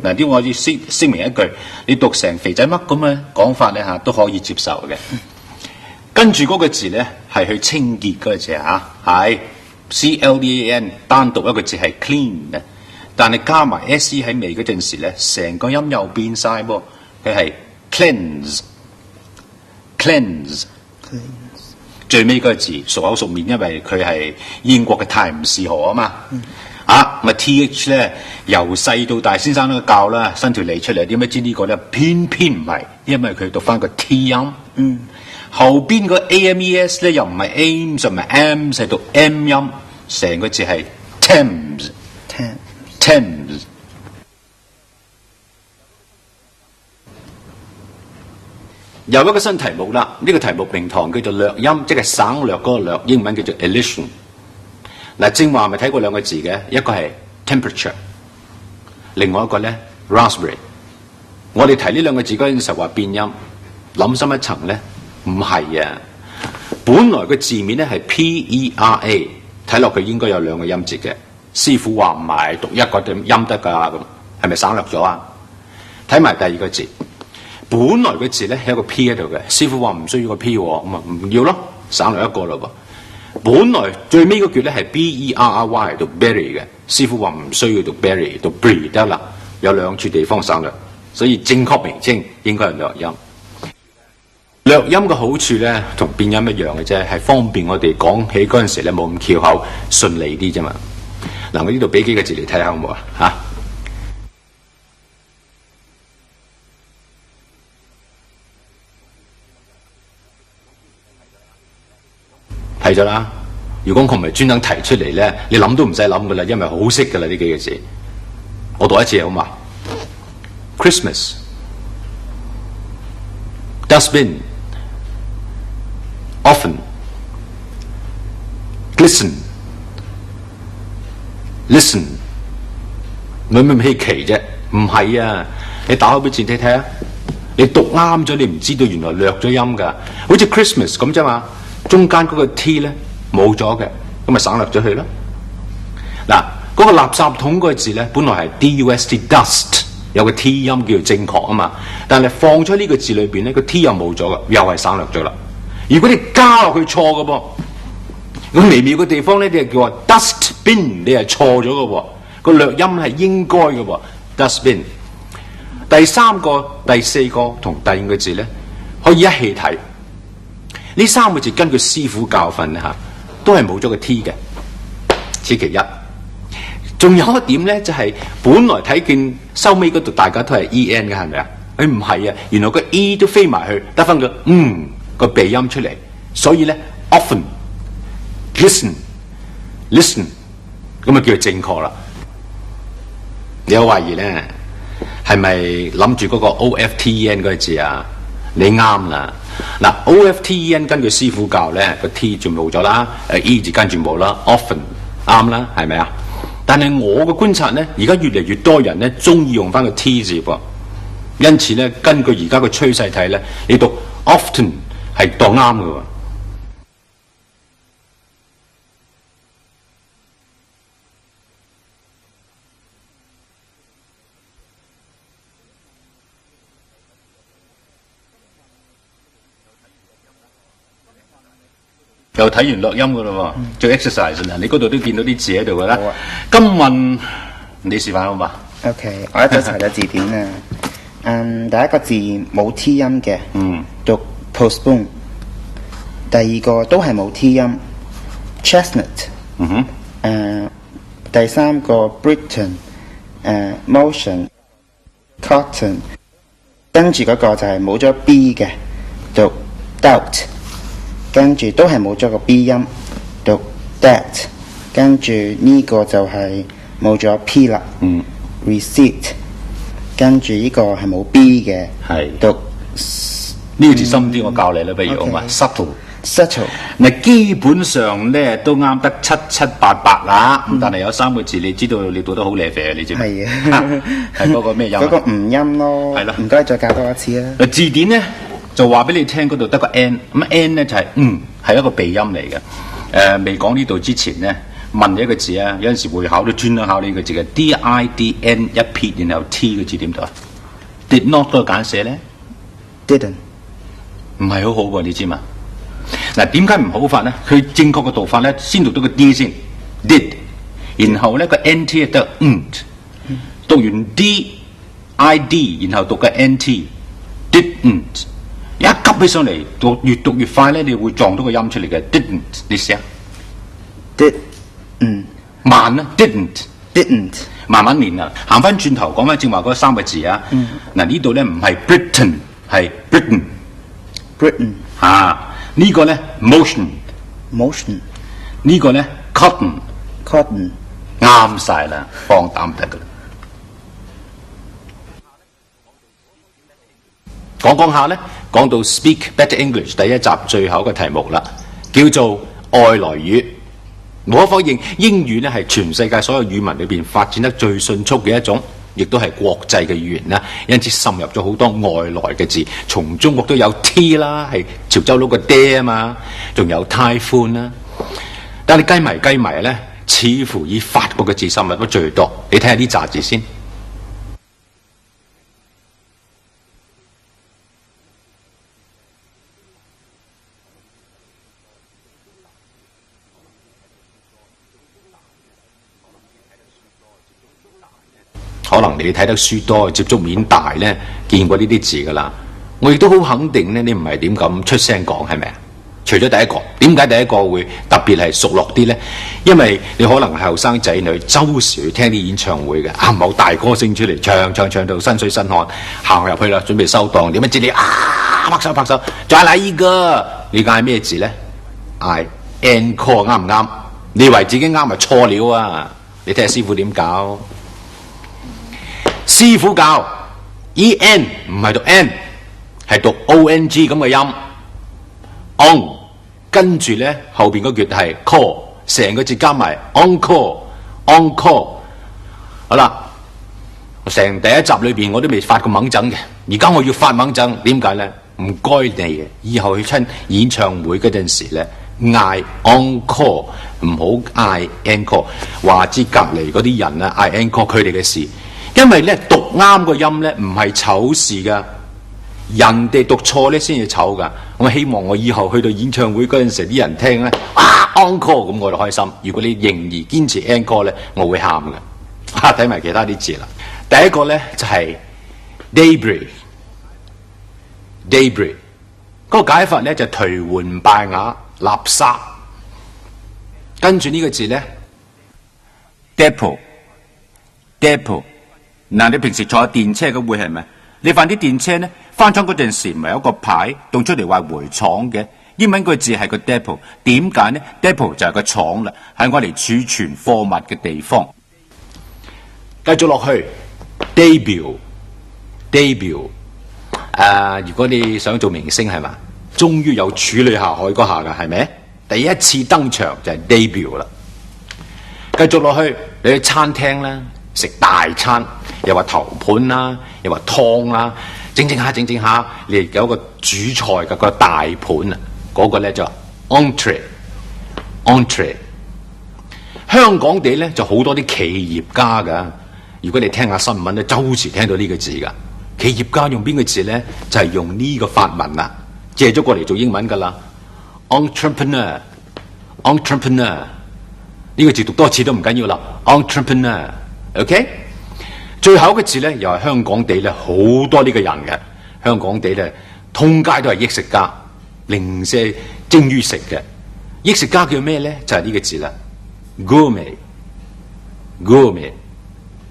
嗱，啲我要聲明一句，你讀成肥仔乜咁嘅講法咧嚇都可以接受嘅。跟住嗰個字咧係去清潔嗰個字嚇，係 CLEAN 單獨一個字係 clean 嘅，但係加埋 SE 喺尾嗰陣時咧，成個音又變晒噃，佢係 cleanse。最尾嗰個字熟口熟面，因為佢係英國嘅泰晤士河啊嘛。咪 TH 咧，由細到大先生都教啦，伸條脷出嚟，點解知呢個咧？偏偏唔係，因為佢讀翻個 T 音。後邊個 AMES 咧又唔係 AIM， 就唔係 M， 係讀 M 音，成個字係 Thames。有一個新題目啦，呢個題目名堂叫做略音，即係省略嗰個略，英文叫做 elision。嗱，正話咪睇過兩個字嘅，一個係 temperature， 另外一個咧 raspberry。我哋提呢兩個字嗰陣時候話變音，諗深一層咧，唔係啊。本來個字面咧係 PERA， 睇落佢應該有兩個音節嘅。師傅話唔係，讀一個音得㗎，咁係咪省略咗啊？睇埋第二個字，本來個字咧係一個 P 喺度嘅，師傅話唔需要個 P 喎，咁啊唔要咯，省略一個咯噃。本來最尾嗰句咧係 BERRY 讀 berry 嘅，師傅話唔需要讀 berry， 讀 brie 得啦。有兩處地方省略，所以正確名稱應該係略音。略音嘅好處咧，同變音一樣嘅啫，係方便我哋講起嗰陣時咧冇咁翹口，順利啲啫嘛。嗱，我呢度俾幾個字嚟睇下好唔好啊？睇咗啦。如果我唔係專登提出嚟咧，你諗都唔使諗噶啦，因為好識噶啦呢幾個字。我讀一次好嘛 ？Christmas、dustbin、often、glisten、listen。諗唔起奇啫？唔係啊！你打開本字睇睇啊！你讀啱咗，你唔知道原來略咗音噶，好似 Christmas 咁啫嘛。中間嗰個 T 咧冇咗嘅，咁咪省略咗佢咯。嗱，嗰個垃圾桶嗰個字咧，本來係 dust dust， 有個 T 音叫做正確啊嘛，但係放咗呢個字裏邊咧，個 T 又冇咗嘅，又係省略咗啦。如果你加落去錯嘅噃，咁微妙嘅地方咧，你係叫話 dustbin， 你係錯咗嘅喎，個略音係應該嘅喎 dustbin。第三個、第四個同第五個字咧，可以一起睇。呢三個字根據師傅教訓咧嚇，都係冇咗個 T 嘅，此其一。仲有一點咧，就係、是、本來睇見收尾嗰度大家都係 EN 嘅，係咪啊？佢唔係啊，原來個 E 都飛埋去，得翻個個鼻音出嚟，所以咧 often。listen， 咁啊叫做正確啦。你有懷疑咧，係咪諗住嗰個 OFTEN 嗰個字啊？你啱啦。嗱 ，OFTEN 根據師傅教咧，個 T 就冇咗啦，E 字跟住冇啦 ，often 啱啦，係咪啊？但係我嘅觀察咧，而家越嚟越多人咧中意用翻個 T 字噃，因此咧根據而家嘅趨勢睇咧，你讀 often 係當啱嘅喎。又睇完錄音噶咯喎，做 exercise 啦。你嗰度都見到啲字喺度噶啦。金運，你示範好嘛 ？OK， 我一早查咗字典啦。第一個字冇 T 音嘅，讀 postpone。第二個都係冇 T 音 ，chestnut。第三個 Britain，motion，cotton。跟住嗰個就係冇咗 B 嘅，讀 doubt。跟住都係冇咗個 B 音，讀 that。跟住呢個就係冇咗 P 啦，receipt。跟住呢個係冇 B 嘅，係讀呢個字深啲，我教你啦，不如好嘛 subtle。嗱，基本上咧都啱得七七八八啦。咁但係有三個字，你知道你讀得好靚啡，你知唔知？係啊，係嗰個咩音？嗰個唔音咯。係啦，唔該，再教多一次啊。字典咧就話俾你聽，嗰度得個 N， 咁 N 咧就係係一個鼻音嚟嘅。未講呢度之前咧，問你一個字啊，有陣時會考都專登考你個字嘅 DIDN 一撇，然後 T 個字點讀啊 ？Did not 嗰個簡寫咧 ？Didn't 唔係好好喎，你知嘛？嗱，點解唔好法咧？佢正確嘅讀法咧，先讀到個 D 先 ，did， 然後咧個 NT 得讀完 D，ID， 然後讀個 NT，didn't。一急起上嚟，越讀越快咧，你會撞到個音出嚟嘅。didn't， 你試下。did， 慢啊 ，didn't， 慢慢練啊。行翻轉頭講翻正話嗰三個字啊。嗱呢度咧唔係 Britain， 係 Britain。呢個咧 motion， 呢個咧 cotton， 啱晒啦，放膽得噶啦。講下咧，講到 Speak Better English 第一集最後嘅題目啦，叫做外來語。無可否認，英語咧係全世界所有語文裏邊發展得最迅速嘅一種，亦都係國際嘅語言啦。因此滲入咗好多外來嘅字，從中國都有 T 啦，係潮州佬個爹啊嘛，仲有 typhoon 啦。但係計埋咧，似乎以法國嘅字滲入得最多。你睇下呢紮字先。可能你睇得書多，接觸面大咧，見過呢啲字噶啦。我亦都好肯定咧，你唔係點咁出聲講，係咪啊？除咗第一個，點解第一個會特別係熟絡啲咧？因為你可能係後生仔女，周時去聽啲演唱會嘅，某大歌星出嚟唱到身水身汗，行入去啦，準備收檔，點樣知你拍手，再嚟呢個，你嗌咩字咧？嗌 encore 啱唔啱？你以為自己啱咪錯了啊？你睇下師傅點搞。師傅教 EN 唔係讀 N， 係讀 ONG 咁嘅音 on， 跟住咧後邊嗰句係 call， 成個字加埋 encore。好啦，成第一集裏邊我都未發過猛整嘅，而家我要發猛整，點解咧？唔該你以後去親演唱會嗰陣時咧，嗌 encore 唔好嗌 encore， 話之隔離嗰啲人啊嗌 encore 佢哋嘅事，因為咧讀啱個音咧唔係醜事噶，人哋讀錯咧先至醜噶。我希望我以後去到演唱會嗰陣時，啲人聽咧encore 咁我就開心。如果你仍然堅持 encore 咧，我會喊嘅。睇埋其他啲字啦，第一個咧就係 debris 嗰個解法咧就頹垣敗瓦、垃圾。跟住呢個字咧 depot。嗱，你平時坐電車嘅會係咪？你發啲電車咧翻廠嗰陣時唔係有一個牌動出嚟話回廠嘅，英文個字係個 depot。點解呢？ depot 就係個廠啦，係我哋儲存貨物嘅地方。繼續落去 debut。如果你想做明星係嘛，終於有處女下海嗰下噶係咪？第一次登場就係 debut 啦。繼續落去，你去餐廳啦，食大餐，又話頭盤啦，又話湯啦，整下，你有一個主菜嘅個大盤啊，嗰個咧就 entree。香港地咧就好多啲企業家噶。如果你聽下新聞咧，周時聽到呢個字噶。企業家用邊個字咧？就係用呢個法文啦，借咗過嚟做英文噶啦。entrepreneur 呢個字讀多次都唔緊要啦。entrepreneur，OK？最後一個字咧，又係香港地咧好多呢個人嘅。香港地咧通街都係益食家，零舍精於食嘅。益食家叫咩咧？就係呢個字啦 ，gourmet。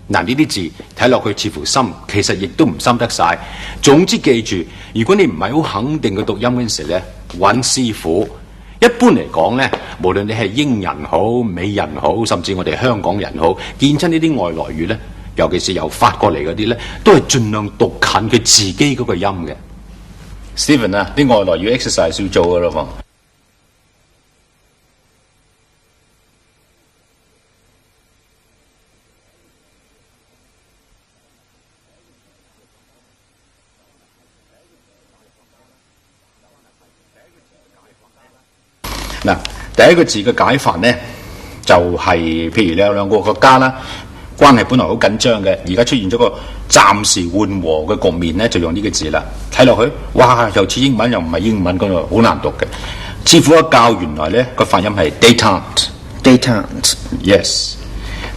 嗱，呢啲字睇落去似乎深，其實亦都唔深得晒。總之記住，如果你唔係好肯定嘅讀音嗰陣時咧，揾師傅。一般嚟講咧，無論你係英人好、美人好，甚至我哋香港人好，見親呢啲外來語咧，尤其是由法國嚟嗰啲咧，都係盡量讀近佢自己嗰個音嘅。Steven 啊，啲外來語 exercise 要做㗎咯喎。嗱，第一個字嘅解法呢，就係、譬如你有兩個國家啦，關係本來好緊張嘅，而家出現咗個暫時緩和嘅局面呢，就用呢個字啦。睇落去，哇，又似英文又唔係英文咁啊，好難讀嘅。師傅一教，原來呢個發音係 détente。Yes。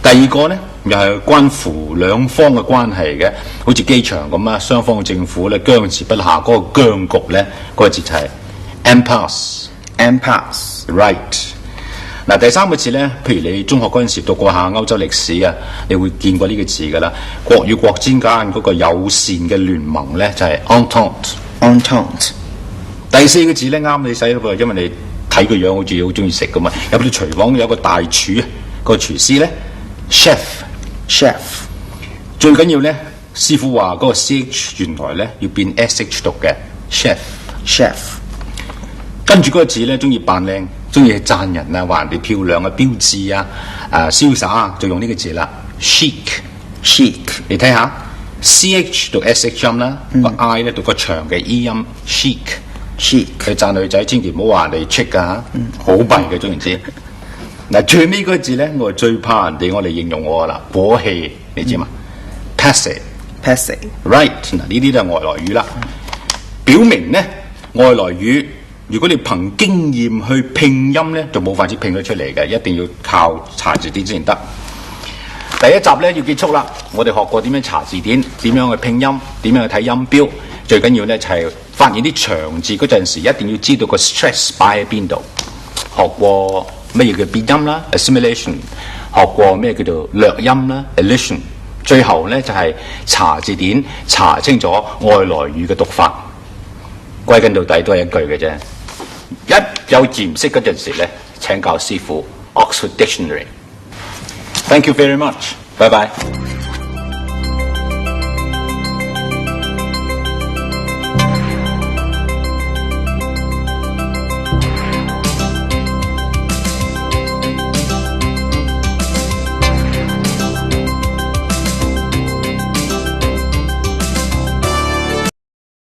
第二個呢，又係關乎兩方嘅關係嘅，好似機場咁啊，雙方嘅政府呢，僵持不下，嗰個僵局呢，嗰個字就係 impasse。Right。嗱，第三個字咧，譬如你中學嗰陣時讀過下歐洲歷史啊，你會見過呢個字噶啦。國與國之間嗰個友善嘅聯盟咧，就係 entente。第四個字咧，啱你使咯噃，因為你睇個樣好似好中意食噶嘛。入到廚房有個大廚啊，個廚師咧 chef。最緊要咧，師傅話嗰個 ch 原來咧要變 sh 讀嘅 chef。跟住嗰個字咧，中意扮靚，中意讚人啊，話人哋漂亮啊，標緻啊，瀟灑啊，就用呢個字啦 chic。你睇下 ch 讀 sh 音啦，個 I 咧讀個長嘅 e 音 chic。佢讚女仔，千祈唔好話人哋 chic 啊，好弊嘅總言之。嗱，最尾嗰個字咧，我最怕人哋我嚟形容我啦，火氣，你知嘛？passive。Right。嗱，呢啲都係外來語啦，表明咧外來語。如果你憑經驗去拼音咧，就冇法子拼得出嚟嘅，一定要靠查字典先得。第一集咧要結束啦，我哋學過點樣查字典，點樣去拼音，點樣去睇音標，最緊要咧就係發現啲長字嗰陣時，一定要知道個 stress 擺喺邊度。學過乜嘢叫變音啦 ，assimilation； 學過咩叫做略音啦 ，elision。最後咧就係查字典，查清楚外來語嘅讀法。歸根到底都係一句嘅啫。一有字唔識嗰陣時咧，請教師傅 Oxford Dictionary。Thank you very much。拜拜。